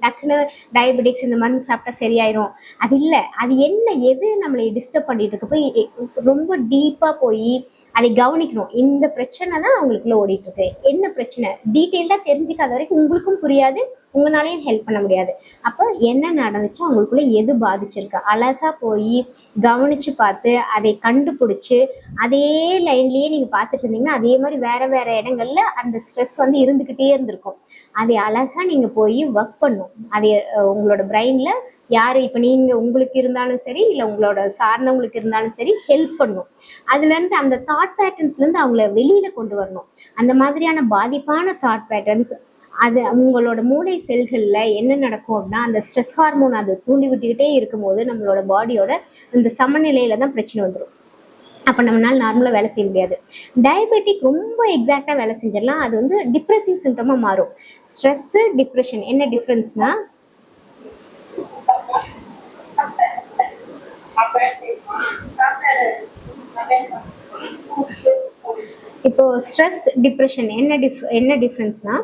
டக்குன்னு டயபெட்டிக்ஸ் இந்த மாதிரி சாப்பிட்டா சரியாயிரும், அது இல்லை. அது என்ன, எது நம்மளை டிஸ்டர்ப் பண்ணிட்டு இருக்கு, போய் ரொம்ப டீப்பாக போய் அதை கவனிக்கணும். இந்த பிரச்சனை தான் அவங்களுக்குள்ள ஓடிட்டு இருக்கு, என்ன பிரச்சனை டீட்டெயில்டாக தெரிஞ்சுக்காத வரைக்கும் உங்களுக்கும் புரியாது, உங்களாலையும் ஹெல்ப் பண்ண முடியாது. அப்போ என்ன நடந்துச்சு, அவங்களுக்குள்ள எது பாதிச்சிருக்கு, அழகாக போய் கவனித்து பார்த்து அதை கண்டுபிடிச்சி அதே லைன்லேயே நீங்கள் பார்த்துட்டு இருந்தீங்கன்னா அதே மாதிரி வேறு வேறு இடங்கள்ல அந்த ஸ்ட்ரெஸ் வந்து இருந்துக்கிட்டே இருந்திருக்கும். அதை அழகாக நீங்கள் போய் ஒர்க் பண்ணும். அதை உங்களோட பிரெயினில் யார், இப்போ நீங்கள் உங்களுக்கு இருந்தாலும் சரி, இல்லை உங்களோட சார்ந்தவங்களுக்கு இருந்தாலும் சரி, ஹெல்ப் பண்ணும். அதுலேருந்து அந்த தாட் பேட்டர்ன்ஸ்லேருந்து அவங்கள வெளியில் கொண்டு வரணும். அந்த மாதிரியான பாதிப்பான தாட் பேட்டர்ன்ஸ் அது உங்களோட மூளை செல்களில் என்ன நடக்கும் அப்படின்னா, அந்த ஸ்ட்ரெஸ் ஹார்மோன் அதை தூண்டி விட்டுக்கிட்டே இருக்கும்போது நம்மளோட பாடியோட அந்த சமநிலையில் தான் பிரச்சனை வந்துடும். அப்போ நம்மளால நார்மலாக வேலை செய்ய முடியாது. டயபெட்டிக் ரொம்ப எக்ஸாக்டாக வேலை செஞ்சிடலாம், அது வந்து டிப்ரெசிவ் சிம்டமாக மாறும். ஸ்ட்ரெஸ்ஸு டிப்ரெஷன் என்ன டிஃப்ரென்ஸ்னா, இப்போ ஸ்ட்ரெஸ் டிப்ரெஷன் என்ன டிஃப்ரென்ஸ்னா,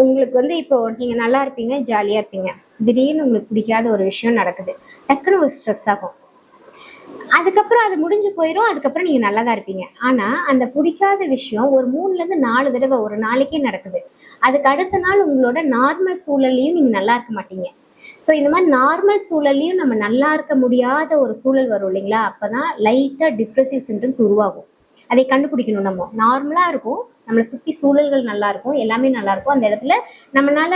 உங்களுக்கு வந்து இப்போ நீங்கள் நல்லா இருப்பீங்க, ஜாலியாக இருப்பீங்க, திடீர்னு உங்களுக்கு பிடிக்காத ஒரு விஷயம் நடக்குது, டக்குன்னு ஒரு ஸ்ட்ரெஸ் ஆகும். அதுக்கப்புறம் அது முடிஞ்சு போயிடும். அதுக்கப்புறம் நீங்க நல்லா தான் இருப்பீங்க. ஆனா அந்த பிடிக்காத விஷயம் ஒரு 3ல இருந்து 4 தடவை ஒரு நாளைக்கே நடக்குது. அதுக்கு அடுத்த நாள் உங்களோட நார்மல் சூழல்லயும் நீங்க நல்லா இருக்க மாட்டீங்க. ஸோ இந்த மாதிரி நார்மல் சூழல்லயும் நம்ம நல்லா இருக்க முடியாத ஒரு சூழல் வரும் இல்லைங்களா? அப்பதான் லைட்டா டிப்ரெசிவ் சிம்டம்ஸ் உருவாகும். அதை கண்டுபிடிக்கணும். நம்ம நார்மலா இருக்கும், நம்மளை சுத்தி சூழல்கள் நல்லா இருக்கும், எல்லாமே நல்லா இருக்கும், அந்த இடத்துல நம்மளால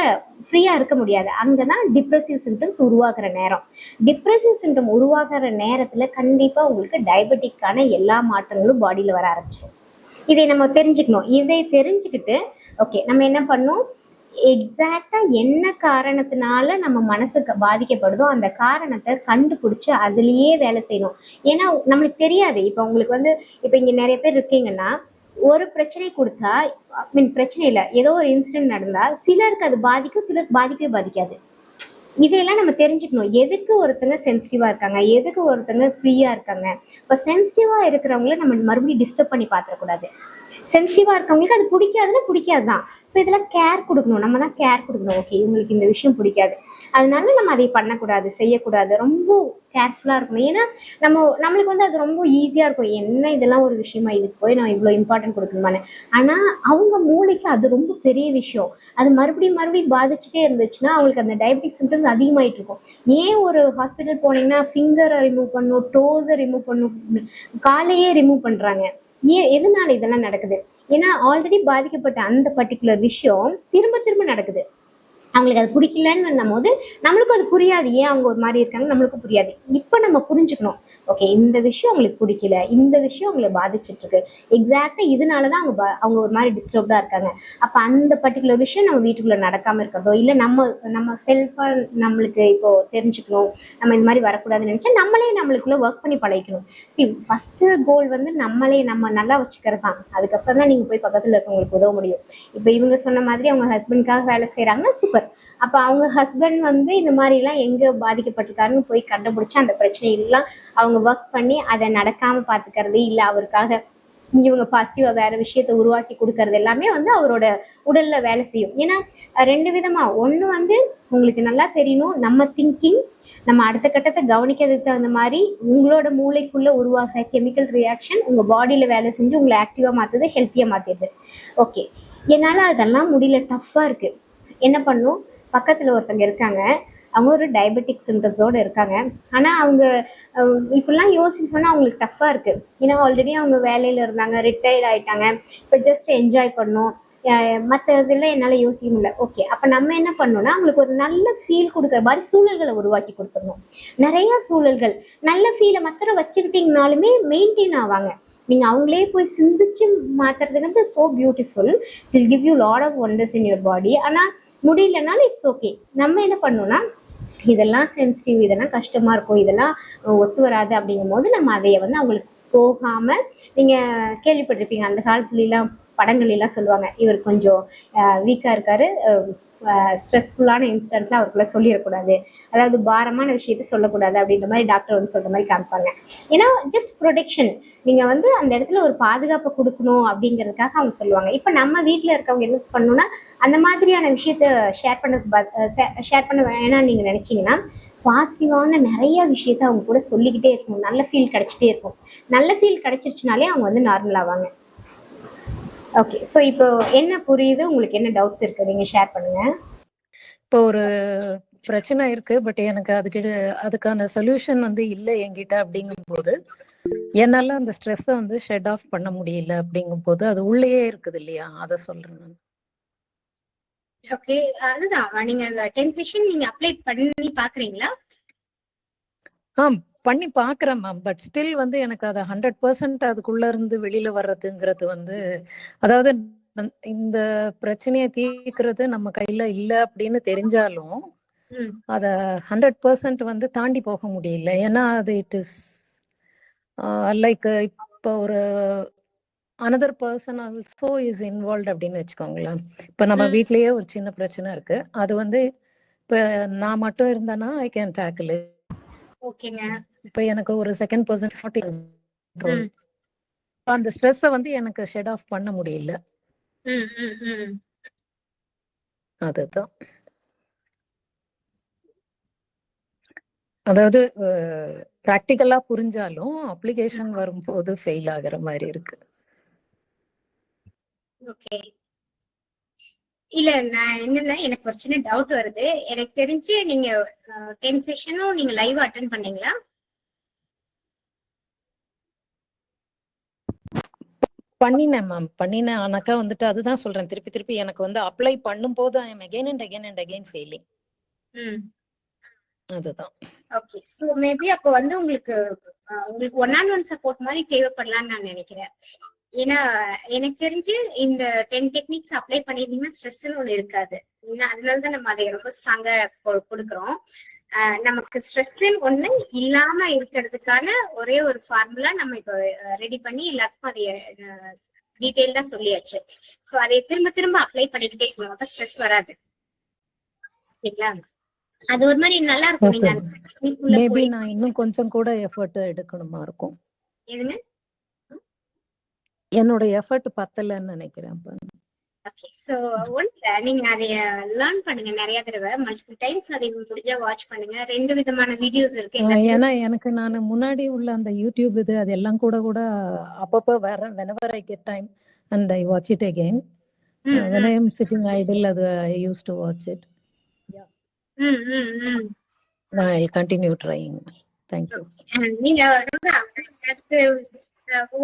ஃப்ரீயா இருக்க முடியாது. அங்கதான் டிப்ரெசிவ் சிம்டம்ஸ் உருவாகிற நேரம். டிப்ரெசிவ் சிம்டம் உருவாகிற நேரத்துல கண்டிப்பா உங்களுக்கு டயபெட்டிக்கான எல்லா மாற்றங்களும் பாடியில வர ஆரம்பிச்சிடும். இதை நம்ம தெரிஞ்சுக்கணும். இதை தெரிஞ்சுக்கிட்டு ஓகே நம்ம என்ன பண்ணணும், எக்ஸாக்டா என்ன காரணத்தினால நம்ம மனசுக்கு பாதிக்கப்படுதோ அந்த காரணத்தை கண்டுபிடிச்சு அதுலயே வேலை செய்யணும். ஏன்னா நம்மளுக்கு தெரியாது. இப்ப உங்களுக்கு வந்து இப்ப இங்க நிறைய பேர் இருக்கீங்கன்னா ஒரு பிரச்சனை கொடுத்தா மீன் பிரச்சனை இல்லை, ஏதோ ஒரு இன்சிடென்ட் நடந்தா சிலருக்கு அது பாதிக்கும், சிலருக்கு பாதிக்கவே பாதிக்காது. இதையெல்லாம் நம்ம தெரிஞ்சுக்கணும். எதுக்கு ஒருத்தங்க சென்சிட்டிவா இருக்காங்க, எதுக்கு ஒருத்தங்க ஃப்ரீயா இருக்காங்க. இப்போ சென்சிட்டிவா இருக்கிறவங்கள நம்ம மறுபடியும் டிஸ்டர்ப் பண்ணி பார்த்துடக்கூடாது. சென்சிட்டிவா இருக்கவங்களுக்கு அது பிடிக்காதுன்னா பிடிக்காது தான். ஸோ இதெல்லாம் கேர் கொடுக்கணும். நம்ம தான் கேர் கொடுக்கணும். ஓகே இவங்களுக்கு இந்த விஷயம் பிடிக்காது, அதனால நம்ம அதை பண்ணக்கூடாது, செய்யக்கூடாது. ரொம்ப கேர்ஃபுல்லா இருக்கணும். ஏன்னா நம்மளுக்கு வந்து அது ரொம்ப ஈஸியா இருக்கும். என்ன இதெல்லாம் ஒரு விஷயமா, இதுக்கு போய் நான் இவ்வளோ இம்பார்ட்டன்ட் கொடுக்கணுமான்னு. ஆனா அவங்க மூளைக்கு அது ரொம்ப பெரிய விஷயம். அது மறுபடியும் மறுபடியும் பாதிச்சுட்டே இருந்துச்சுன்னா அவங்களுக்கு அந்த டயபெட்டிக் சிம்டம்ஸ் அதிகமாயிட்டு இருக்கும். ஏன் ஒரு ஹாஸ்பிட்டல் போனீங்கன்னா ஃபிங்கரை ரிமூவ் பண்ணும், டோஸை ரிமூவ் பண்ணும், காலையே ரிமூவ் பண்றாங்க. ஏன் எதனால இதெல்லாம் நடக்குது? ஏன்னா ஆல்ரெடி பாதிக்கப்பட்ட அந்த பர்டிகுலர் விஷயம் திரும்ப திரும்ப நடக்குது. அவங்களுக்கு அது பிடிக்கலன்னு போது நம்மளுக்கும் அது புரியாது. ஏன் அவங்க ஒரு மாதிரி இருக்காங்க நம்மளுக்கும் புரியாது. இப்போ நம்ம புரிஞ்சுக்கணும். ஓகே இந்த விஷயம் அவங்களுக்கு பிடிக்கல, இந்த விஷயம் அவங்களை பாதிச்சுட்டு இருக்கு, எக்ஸாக்டா இதனாலதான் அவங்க ஒரு மாதிரி டிஸ்டர்ப்டா இருக்காங்க. அப்ப அந்த பர்டிகுலர் விஷயம் நம்ம வீட்டுக்குள்ள நடக்காம இருக்கிறதோ இல்ல நம்ம செல்ஃபா நம்மளுக்கு இப்போ தெரிஞ்சுக்கணும், நம்ம இந்த மாதிரி வரக்கூடாதுன்னு நினைச்சா நம்மளே நம்மளுக்குள்ள ஒர்க் பண்ணி பழகிக்கணும். ஃபர்ஸ்ட் கோல் வந்து நம்மளே நம்ம நல்லா வச்சுக்கிறது தான். அதுக்கப்புறம் தான் நீங்க போய் பக்கத்துல இருக்கவங்களுக்கு உதவ முடியும். இப்போ இவங்க சொன்ன மாதிரி அவங்க ஹஸ்பண்ட்காக வேலை செய்யறாங்கன்னா சூப்பர். அப்ப அவங்க ஹஸ்பண்ட் வந்து இந்த மாதிரி எல்லாம் எங்க பாதிக்கப்பட்டிருக்காருன்னு போய் கண்டுபிடிச்சு அந்த பிரச்சனை எல்லாம் அவங்க ஒர்க் பண்ணி அதை நடக்காம பாத்துக்கிறது, இல்ல அவருக்காக இவங்க பாசிட்டிவா வேற விஷயத்த உருவாக்கி கொடுக்கறது எல்லாமே வந்து அவரோட உடல்ல வேலை செய்யும். ஏன்னா 2 விதமா, ஒண்ணு வந்து உங்களுக்கு நல்லா தெரியணும் நம்ம திங்கிங், நம்ம அடுத்த கட்டத்தை கவனிக்கிறதுக்கு தகுந்த மாதிரி உங்களோட மூளைக்குள்ள உருவாகிற கெமிக்கல் ரியாக்ஷன் உங்க பாடியில வேலை செஞ்சு உங்களை ஆக்டிவா மாத்துது, ஹெல்த்தியா மாத்திடுது. ஓகே என்னால அதெல்லாம் முடியல, டஃப்பா இருக்கு, என்ன பண்ணும், பக்கத்துல ஒருத்தங்க இருக்காங்க, அவங்க ஒரு டயபெட்டிக் சிம்டம்ஸோட இருக்காங்க. ஆனா அவங்க இப்படிலாம் யோசிச்சு சொன்னா அவங்களுக்கு டஃப்பா இருக்கு. ஏன்னா ஆல்ரெடி அவங்க வேலையில இருந்தாங்க, ரிட்டையர்ட் ஆயிட்டாங்க, இப்போ ஜஸ்ட் என்ஜாய் பண்ணும், மற்ற இதெல்லாம் என்னால யோசிக்க முடியல. ஓகே அப்ப நம்ம என்ன பண்ணோம்னா அவங்களுக்கு ஒரு நல்ல ஃபீல் கொடுக்குற மாதிரி சூழல்களை உருவாக்கி கொடுத்துடணும். நிறைய சூழல்கள் நல்ல ஃபீலை மற்ற வச்சுக்கிட்டீங்கனாலுமே மெயின்டைன் ஆவாங்க. நீங்க அவங்களே போய் சிந்திச்சு மாத்துறதுங்கிறது so beautiful, will give you lot of wonders in your body. ஆனா முடியலனாலும் இட்ஸ் ஓகே. நம்ம என்ன பண்ணோம்னா இதெல்லாம் சென்சிட்டிவ், இதெல்லாம் கஷ்டமா இருக்கும், இதெல்லாம் ஒத்து வராது அப்படிங்கும் போது நம்ம அதைய வந்து அவங்களுக்கு போகாம, நீங்க கேள்விப்பட்டிருப்பீங்க அந்த காலத்துல எல்லாம் படங்கள் எல்லாம் சொல்லுவாங்க, இவர் கொஞ்சம் வீக்கா இருக்காரு, ஸ்ட்ரெஸ்ஃபுல்லான இன்சிடென்ட்லாம் அவருக்குள்ள சொல்லிடக்கூடாது, அதாவது பாரமான விஷயத்த சொல்லக்கூடாது அப்படின்ற மாதிரி டாக்டர் வந்து சொல்ற மாதிரி காமிப்பாங்க. ஏன்னா ஜஸ்ட் ப்ரொடெக்ஷன், நீங்க வந்து அந்த இடத்துல ஒரு பாதுகாப்பை கொடுக்கணும் அப்படிங்கிறதுக்காக அவங்க சொல்லுவாங்க. இப்போ நம்ம வீட்டில் இருக்கவங்க என்ன பண்ணணும்னா அந்த மாதிரியான விஷயத்த ஷேர் பண்ண வேணாம்னு நீங்க நினைச்சீங்கன்னா பாசிட்டிவான நிறைய விஷயத்த அவங்க கூட சொல்லிக்கிட்டே இருக்கணும். நல்ல ஃபீல் கிடைச்சிட்டே இருக்கும். நல்ல ஃபீல் கிடைச்சிருச்சுனாலே அவங்க வந்து நார்மல் ஆவாங்க. ஓகே ஸோ இப்போ என்ன புரியுது, உங்களுக்கு என்ன டவுட்ஸ் இருக்கு, நீங்க ஷேர் பண்ணுங்க. இப்போ ஒரு பிரச்சனை இருக்கு, பட் எனக்கு அதுக்கான சொல்யூஷன் வந்து இல்லை என்கிட்ட அப்படிங்கும்போது என்னால அந்த ஸ்ட்ரெஸ்ஸை வந்து ஷெட் ஆஃப் பண்ண முடியல. அப்படிங்கும்போது அது உள்ளேயே இருக்குது இல்லையா, அதை சொல்றேன் நான். ஓகே அதுதான் நீங்க அந்த 10 செஷன் நீங்க அப்ளை பண்ணி பாக்குறீங்களா? பண்ணி பாக்குறேன் மேம். பட் ஸ்டில் வந்து எனக்கு அதை 100% அதுக்குள்ள இருந்து வெளியில வர்றதுங்கிறது வந்து, அதாவது இந்த பிரச்சனையை தீர்க்கிறது நம்ம கையில இல்ல அப்படின்னு தெரிஞ்சாலும் அத 100% வந்து தாண்டி போக முடியல. ஏன்னா அது இட் இஸ் லைக் இப்போ ஒரு another person also is involve அப்படின்னு வச்சுக்கோங்களேன். இப்ப நம்ம வீட்லயே ஒரு சின்ன பிரச்சனை இருக்கு, அது வந்து இப்ப நான் மட்டும் இருந்தேன்னா ஐ கேன் டேக்கிள். ஓகேங்க. இப்ப எனக்கு ஒரு செகண்ட் பர்சன் அந்த ஸ்ட்ரெஸ்ஸை வந்து எனக்கு ஷெட் ஆஃப் பண்ண முடியல. அதுதான். அதாவது ப்ராக்டிக்கலா புரிஞ்சாலும் அப்ளிகேஷன் வரும்போது ஃபெயில் ஆகுற மாதிரி இருக்கு. ஓகே. இல்ல நான் என்னன்னா எனக்கு ஒரு சின்ன டவுட் வருது. எனக்கு தெரிஞ்சு நீங்க 10 செஷனும் நீங்க லைவ் அட்டென்ட் பண்ணீங்களா? பண்ணினேன் மேம், பண்ணினேன். ஆனாக்கா வந்துட்டு அதுதான் சொல்றேன், திருப்பி திருப்பி எனக்கு வந்து அப்ளை பண்ணும்போது I am again and again and again failing. அதுதான். ஓகே. சோ மேபி அப்ப வந்து உங்களுக்கு உங்களுக்கு 1-on-1 சப்போர்ட் மாதிரி தேவைப்படலாம்னு நான் நினைக்கிறேன். ஏன்னா எனக்கு தெரிஞ்சு இந்த 10 டெக்னிக்ஸ் அப்ளை பண்ணிருந்தீங்கன்னா ஸ்ட்ரெஸ்ன்னு ஒண்ணு இருக்காது. ஏன்னா அதனாலதான் நம்ம அதை ரொம்ப ஸ்ட்ராங்கா கொடுக்குறோம். நமக்கு ஸ்ட்ரெஸ் ஒண்ணு இல்லாம இருக்கிறதுக்கான ஒரே ஒரு ஃபார்முலா நம்ம இப்போ ரெடி பண்ணி எல்லாத்துக்கும் அதை டீடைல்டா சொல்லியாச்சு. சோ அதை திரும்ப திரும்ப அப்ளை பண்ணிக்கிட்டே இருக்கணும், அப்ப ஸ்ட்ரெஸ் வராது. சரிங்களா? அது ஒரு மாதிரி நல்லா இருக்கும். நீங்க அந்த டெக்னிக்குள்ள மேபி போய் நான் இன்னும் கொஞ்சம் கூட எஃபர்ட் எடுக்கணுமா இருக்கும். எதுங்க? என்னோட எஃபர்ட் பத்தலன்னு நினைக்கிறேன். ஓகே. சோ ஒன்ல நீங்க அதை லேர்ன் பண்ணுங்க நிறைய தடவை, மல்டிபிள் டைம்ஸ். அதை முடிஞ்சா வாட்ச் பண்ணுங்க. 2 விதமான வீடியோஸ் இருக்கு. ஏன்னா எனக்கு நான் முன்னாடி உள்ள அந்த யூடியூப் இது அதெல்லாம் கூட அப்பப்போ வேற whenever I get time and I watch it again. When I am sitting idle, I used to watch it. Yeah. I'll continue trying. Thank you. நீங்க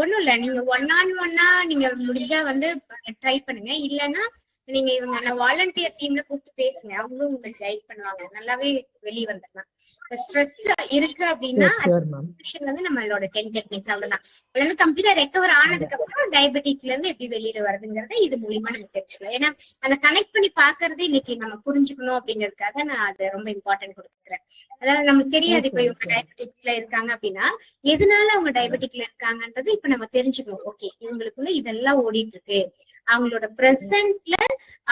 ஒண்ணும் இல்ல, நீங்க 1-on-1 நீங்க முடிஞ்சா வந்து ட்ரை பண்ணுங்க. இல்லன்னா நீங்க இவங்க வாலண்டியர் டீம்ல கூப்பிட்டு பேசுங்க, அவங்களும் உங்களுக்கு கைட் பண்ணுவாங்க. நல்லாவே வெளியே வந்துடலாம். ஸ்ட்ரெஸ் இருக்கு அப்படின்னா வந்து நம்மளோட 10 டெக்னிக்ஸ் அவ்வளவுதான். வந்து கம்ப்ளீட்டா ரெக்கவர் ஆனதுக்கு அப்புறம் டயபெட்டிக்ல இருந்து எப்படி வெளியில வருதுங்கிறத இது மூலியமா நம்ம தெரிஞ்சுக்கலாம். ஏன்னா அந்த கனெக்ட் பண்ணி பாக்குறது இன்னைக்கு நம்ம புரிஞ்சுக்கணும் அப்படிங்கிறதுக்காக நான் அதை ரொம்ப இம்பார்ட்டன்ட் கொடுக்குறேன். அதாவது நமக்கு தெரியாது இப்ப இவங்க டயபெட்டிக்ல இருக்காங்க அப்படின்னா எதனால அவங்க டயபெட்டிக்ல இருக்காங்கன்றது இப்ப நம்ம தெரிஞ்சுக்கணும். ஓகே, இவங்களுக்குள்ள இதெல்லாம் ஓடிட்டு இருக்கு. அவங்களோட பிரசன்ட்ல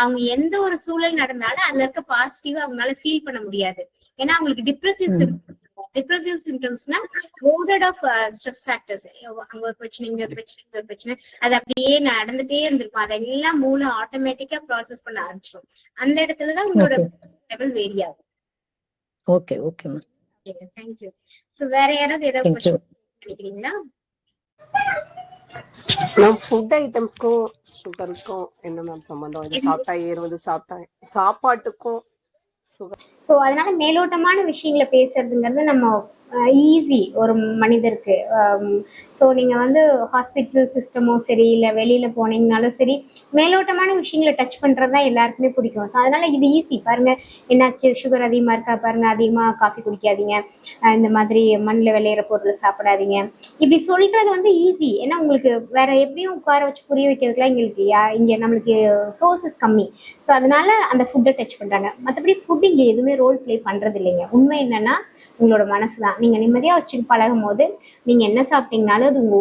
அவங்க எந்த ஒரு சூழல் நடந்தாலும் அதுல இருக்க பாசிட்டிவா அவங்களால ஃபீல் பண்ண முடியாது. ஏன்னா அவங்களுக்கு டிப்ரெசிவ் சிம்டம்ஸ்னா லோடட் ஆஃப் ஸ்ட்ரெஸ் ஃபேக்டர்ஸ். அங்க ஒரு பிரச்சனை, இங்க ஒரு பிரச்சனை, இங்க ஒரு பிரச்சனை, அது அப்படியே நடந்துட்டே இருந்திருக்கும். அதெல்லாம் மூளை ஆட்டோமேட்டிக்கா ப்ராசஸ் பண்ண ஆரம்பிச்சிடும். அந்த இடத்துலதான் உங்களோட லெவல் வேரி ஆகும். Okay okay ma'am. Thank you. So வேற யாராவது ஏதாவது क्वेश्चन கேக்குறீங்களா? மேம் ஃபுட் ஐட்டம்ஸ்க்கும் சுகருக்கும் என்ன மேம் சம்பந்தம்? இது சாப்பிட்டா ஏறுவது, சாப்பிட்டா சாப்பாட்டுக்கும் சுகர். சோ அதனால மேலோட்டமான விஷயங்களை பேசுறதுங்கிறது நம்ம ஈஸி ஒரு மனிதருக்கு. ஸோ நீங்க வந்து ஹாஸ்பிட்டல் சிஸ்டமோ சரி, இல்லை வெளியில போனீங்கனாலும் சரி, மேலோட்டமான விஷயங்களை டச் பண்றது தான் எல்லாருக்குமே பிடிக்கும். ஸோ அதனால இது ஈஸி. பாருங்க, என்னாச்சு, சுகர் அதிகமா இருக்கா பாருங்க, அதிகமா காஃபி குடிக்காதீங்க, இந்த மாதிரி மண்ணில் விளையிற பொருள் சாப்பிடாதீங்க, இப்படி சொல்றது வந்து ஈஸி. ஏன்னா உங்களுக்கு வேற எப்படியும் உட்கார வச்சு புரிய வைக்கிறதுக்குலாம் எங்களுக்கு இங்க நம்மளுக்கு சோர்சஸ் கம்மி. ஸோ அதனால அந்த ஃபுட்டை டச் பண்றாங்க. மற்றபடி ஃபுட் இங்க எதுவுமே ரோல் பிளே பண்றது இல்லைங்க. உண்மை என்னன்னா உங்களோட மனசு தான். நீங்க நிம்மதியா வச்சு பழகும் போது நீங்க என்ன சாப்பிட்டீங்கனாலும் அது உங்க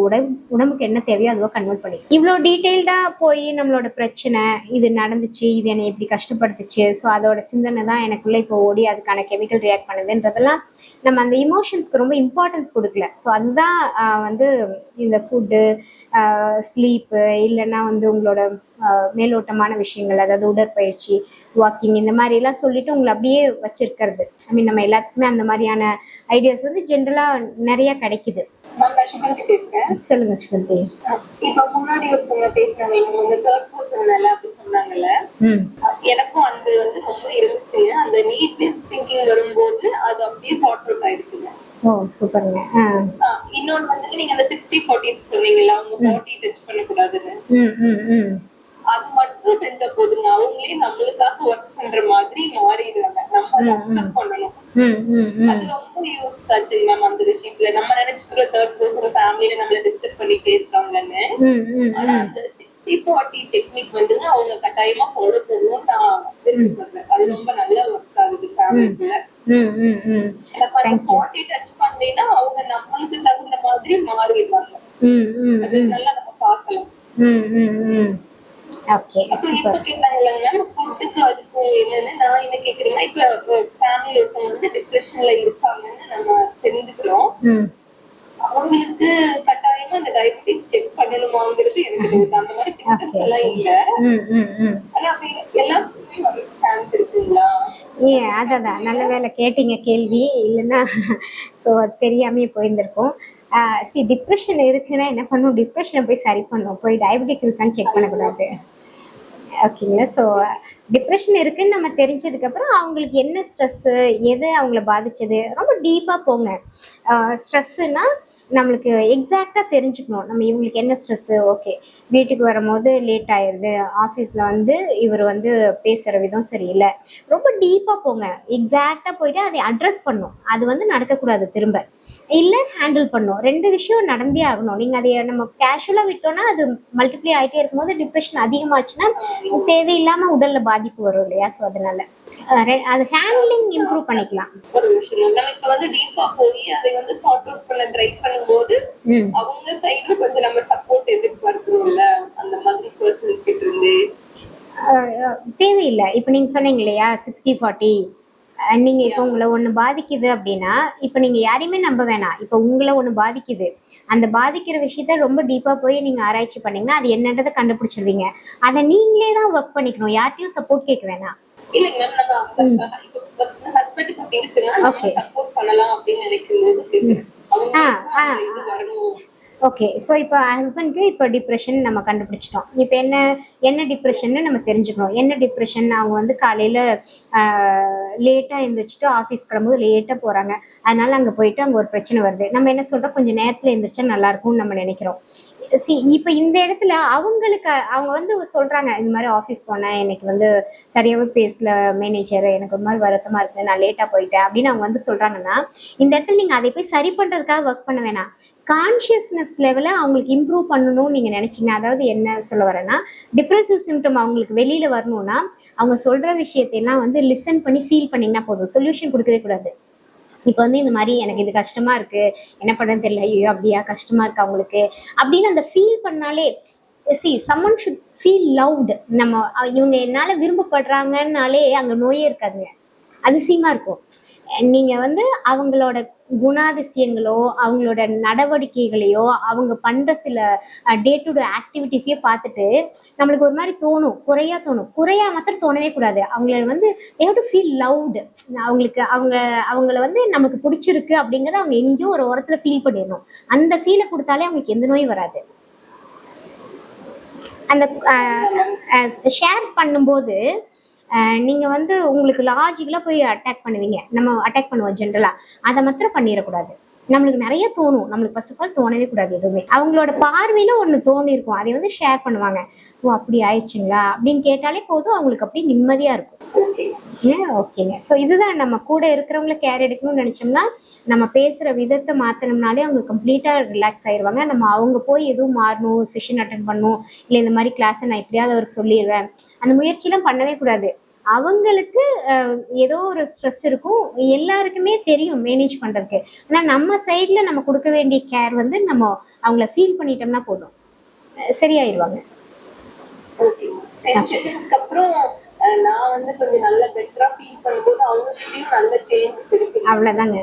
உடம்புக்கு என்ன தேவையோ அதுவோ கன்வெர்ட் பண்ணி. இவ்வளோ டீட்டெயில்டா போய் நம்மளோட பிரச்சனை, இது நடந்துச்சு, இது என்னை இப்படி கஷ்டப்படுத்துச்சு, ஸோ அதோட சிந்தனை தான் எனக்குள்ள இப்போ ஓடி அதுக்கான கெமிக்கல் ரியாக்ட் பண்ணுதுன்றதெல்லாம் நம்ம அந்த இமோஷன்ஸ்க்கு ரொம்ப இம்பார்ட்டன்ஸ் கொடுக்கல. ஸோ அதுதான் வந்து இந்த ஃபுட்டு, ஸ்லீப்பு, இல்லைன்னா வந்து உங்களோட மேலோட்டமான விஷயங்கள், அதாவது உடற்பயிற்சி, வாக்கிங், இந்த மாதிரி எல்லாம் சொல்லிட்டு உங்களை அப்படியே வச்சிருக்கிறது. ஐ மீன் நம்ம எல்லாத்துக்குமே அந்த மாதிரியான ஐடியாஸ் வந்து ஜென்ரலா நிறைய கிடைக்குது. சொல்லுங்க சுகந்தி. இப்ப முன்னாடி ஒருத்தவங்க பேசுறாங்க, இவங்க வந்து தேர்ட் பர்சன் அப்படி சொன்னாங்கல்ல, எனக்கும் அந்த வந்து ரொம்ப இருந்துச்சுங்க. அந்த நீட் பேஸ்ட் திங்கிங் வரும்போது அது அப்படியே தாட் அவுட் ஆயிடுச்சுங்க. ஓ சூப்பருங்க. இன்னொன்னு வந்து நீங்க அந்த 60-40 சொன்னீங்கல்ல, அவங்க 40 டச் பண்ணக்கூடாதுன்னு, அது மட்டும் செஞ்ச போதுங்க அவங்களே நம்மளுக்காக ஒர்க் பண்ற மாதிரி மாறிடுறாங்க. நம்ம அக்செப்ட் பண்ணணும். அது ரொம்ப யூஸ் ஆச்சு மேம் அந்த விஷயத்துல. நம்ம நினைச்சுக்கிற தேர்ட் பர்சன் ஃபேமிலியில நம்மள டிஸ்டர்ப் பண்ணிட்டே இருக்காங்கன்னு, ஆனா அந்த 60-40 டெக்னிக் வந்துங்க அவங்க கட்டாயமா ஃபாலோ பண்ணணும்னு நான் விரும்பப்படுறேன். அது ரொம்ப நல்லா ஒர்க் ஆகுது ஃபேமிலிக்குள்ள. எனக்கு அந்த 40 டச் பண்ணீங்கன்னா அவங்க நம்மளுக்கு தகுந்த மாதிரி மாறிடுவாங்க. அது நல்லா நம்ம பார்க்கலாம். இப்ப கேட்டாங்க ஃபுட்டுக்கு அதுக்கும் என்னன்னு நான் என்ன கேக்குறேன்னா, இப்ப ஃபேமிலி ஒருத்தவங்க வந்து டிப்ரெஷன்ல இருக்காங்கன்னு நம்ம தெரிஞ்சுக்கிறோம். அவங்களுக்கு கட்டாயமா அந்த டயபெட்டிஸ் செக் பண்ணணுமாங்கிறது எனக்கு அந்த மாதிரி சிம்டம்ஸ் எல்லாம் இல்ல. ஆனா எல்லாத்துக்குமே வர சான்ஸ் இருக்குங்களா? அதான் நல்ல வேலை கேட்டீங்க கேள்வி, இல்லைன்னா ஸோ தெரியாமே போயிருந்திருக்கும். டிப்ரெஷன் இருக்குன்னா என்ன பண்ணும், டிப்ரெஷனை போய் சரி பண்ணும், போய் டயபெட்டிக் இருக்கான்னு செக் பண்ணக்கூடாது. ஓகேங்களா? ஸோ டிப்ரெஷன் இருக்குன்னு நம்ம தெரிஞ்சதுக்கப்புறம் அவங்களுக்கு என்ன ஸ்ட்ரெஸ்ஸு, எது அவங்கள பாதிச்சது, ரொம்ப டீப்பாக போங்க. ஸ்ட்ரெஸ்ஸுன்னா நம்மளுக்கு எக்ஸாக்டாக தெரிஞ்சுக்கணும், நம்ம இவங்களுக்கு என்ன ஸ்ட்ரெஸ்ஸு. ஓகே, வீட்டுக்கு வரும்போது லேட் ஆயிடுது, ஆஃபீஸில் வந்து இவர் வந்து பேசுகிற விதம் சரியில்லை. ரொம்ப டீப்பாக போங்க, எக்ஸாக்டாக போயிட்டு அதை அட்ரஸ் பண்ணும். அது வந்து நடக்கக்கூடாது திரும்ப, இல்லை ஹேண்டில் பண்ணும். 2 விஷயம் நடந்தே ஆகணும். நீங்கள் அதை நம்ம கேஷுவலாக விட்டோம்னா அது மல்டிப்ளை ஆகிட்டே இருக்கும்போது டிப்ரெஷன் அதிகமாச்சுன்னா தேவையில்லாமல் உடலில் பாதிப்பு வரும் இல்லையா? ஸோ அதனால அது ஹேண்ட்லிங் இம்ப்ரூவ் பண்ணிக்கலாம். ஒரு விஷயம் நமக்கு வந்து டீப்பா போய் அதை வந்து சார்ட் அவுட் பண்ண ட்ரை பண்ணும்போது அவங்க சைடுல கொஞ்சம் நம்ம சப்போர்ட் எதிர்பார்க்கணும்ல, அந்த மாதிரி பர்சன் கிட்ட இருந்து. தேவையில்லை. இப்போ நீங்கள் சொன்னீங்க இல்லையா 60-40, நீங்கள் இப்போ உங்களை ஒன்று பாதிக்குது அப்படின்னா இப்போ நீங்கள் யாரையுமே நம்ப வேணாம். இப்போ உங்களை ஒன்று பாதிக்குது, அந்த பாதிக்கிற விஷயத்த ரொம்ப டீப்பாக போய் நீங்கள் ஆராய்ச்சி பண்ணீங்கன்னா அது என்னன்றதை கண்டுபிடிச்சிருவீங்க. அதை நீங்களே தான் ஒர்க் பண்ணிக்கணும், யார்ட்டையும் சப்போர்ட் கேட்க வேணாம். இல்லைங்க மேம், நம்ம இப்போ ஹஸ்பண்டுக்கு அப்படி இருக்குன்னா நம்ம சப்போர்ட் பண்ணலாம் அப்படின்னு நினைக்கும் போது அவங்க வரணும். ஓகே, ஸோ இப்போ ஹஸ்பண்ட்க்கு இப்போ டிப்ரெஷன் நம்ம கண்டுபிடிச்சிட்டோம். இப்போ என்ன டிப்ரெஷன்னு நம்ம தெரிஞ்சுக்கணும். என்ன டிப்ரெஷன், அவங்க வந்து காலையில் லேட்டாக எழுந்திரிச்சிட்டு ஆஃபீஸ் கிளம்பும்போது லேட்டாக போகிறாங்க, அதனால அங்கே போயிட்டு அங்கே ஒரு பிரச்சனை வருது. நம்ம என்ன சொல்கிறோம், கொஞ்சம் நேரத்தில் எழுந்திரிச்சா நல்லாயிருக்கும்னு நம்ம நினைக்கிறோம். இப்போ இந்த இடத்துல அவங்க வந்து சொல்கிறாங்க, இந்த மாதிரி ஆஃபீஸ் போனேன், எனக்கு வந்து சரியாகவே பேசல மேனேஜர், எனக்கு ஒரு மாதிரி வருத்தமாக இருக்குது, நான் லேட்டாக போயிட்டேன் அப்படின்னு அவங்க வந்து சொல்கிறாங்கன்னா, இந்த இடத்துல நீங்கள் அதை போய் சரி பண்ணுறதுக்காக ஒர்க் பண்ண வேணாம். கான்ஷியஸ்னஸ் லெவலை அவங்களுக்கு இம்ப்ரூவ் பண்ணணும்னு நீங்கள் நினச்சிங்கன்னா, அதாவது என்ன சொல்ல வரேன்னா, டிப்ரெசிவ் சிம்டம் அவங்களுக்கு வெளியில் வரணும்னா அவங்க சொல்கிற விஷயத்தையெல்லாம் வந்து லிசன் பண்ணி ஃபீல் பண்ணிங்கன்னா போதும், சொல்யூஷன் கொடுக்கவே கூடாது. இப்போ வந்து இந்த மாதிரி எனக்கு இது கஷ்டமாக இருக்குது, என்ன பண்ணுறதுன்னு தெரியல, ஐயோ அப்படியா கஷ்டமாக இருக்குது அவங்களுக்கு அப்படின்னு அந்த ஃபீல் பண்ணாலே, someone should feel loved. நம்ம இவங்க என்னால் விரும்பப்படுறாங்கன்னாலே அங்கே நோயே இருக்காதுங்க, அதிசயமாக இருக்கும். நீங்கள் வந்து அவங்களோட குணாதிசயங்களோ அவங்களோட நடவடிக்கைகளையோ அவங்க பண்ணுற சில டே டு டே ஆக்டிவிட்டிஸையோ பார்த்துட்டு நம்மளுக்கு ஒரு மாதிரி குறையா மாத்திரம் தோணவே கூடாது. அவங்கள வந்து they have to feel loved. அவங்கள வந்து நமக்கு பிடிச்சிருக்கு அப்படிங்கிறத அவங்க எங்கேயோ ஒரு ஓரத்தில் ஃபீல் பண்ணிடணும். அந்த ஃபீலை கொடுத்தாலே அவங்களுக்கு எந்த நோயும் வராது. அந்த ஷேர் பண்ணும்போது நீங்கள் வந்து உங்களுக்கு லாஜிக்கலாக போய் அட்டாக் பண்ணுவீங்க, நம்ம அட்டாக் பண்ணுவோம் ஜென்ரலாக, அதை மாத்திரம் பண்ணிடக்கூடாது. நம்மளுக்கு நிறைய தோணும், நம்மளுக்கு ஃபர்ஸ்ட் ஆஃப் ஆல் தோணவே கூடாது எதுவுமே. அவங்களோட பார்வையில் ஒன்று தோணிருக்கும், அதை வந்து ஷேர் பண்ணுவாங்க. ஓ அப்படி ஆயிடுச்சுங்களா அப்படின்னு கேட்டாலே போதும், அவங்களுக்கு அப்படி நிம்மதியாக இருக்கும். ஓகேங்க. ஸோ இதுதான், நம்ம கூட இருக்கிறவங்கள கேர் எடுக்கணும்னு நினச்சோம்னா நம்ம பேசுகிற விதத்தை மாற்றினோம்னாலே அவங்க கம்ப்ளீட்டாக ரிலாக்ஸ் ஆயிடுவாங்க. அவங்க போய் எதுவும் மாறணும், செஷன் அட்டென்ட் பண்ணணும், இல்லை இந்த மாதிரி கிளாஸை நான் எப்படியாவது அவருக்கு சொல்லிடுவேன், அந்த முயற்சியெல்லாம் பண்ணவே கூடாது. அவங்களுக்கு ஏதோ ஒரு ஸ்ட்ரெஸ் இருக்கும், எல்லாருக்குமே தெரியும் மேனேஜ் பண்ணுறதுக்கு. ஆனால் நம்ம சைடில் நம்ம கொடுக்க வேண்டிய கேர் வந்து நம்ம அவங்கள ஃபீல் பண்ணிட்டோம்னா போதும், சரியாயிடுவாங்க. அப்புறம் நான் வந்து கொஞ்சம் நல்ல பெட்டரா ஃபீல் பண்ணும்போது அவங்க கிட்டயும் நல்ல சேஞ்சஸ் இருக்கு. அவ்வளவுதாங்க.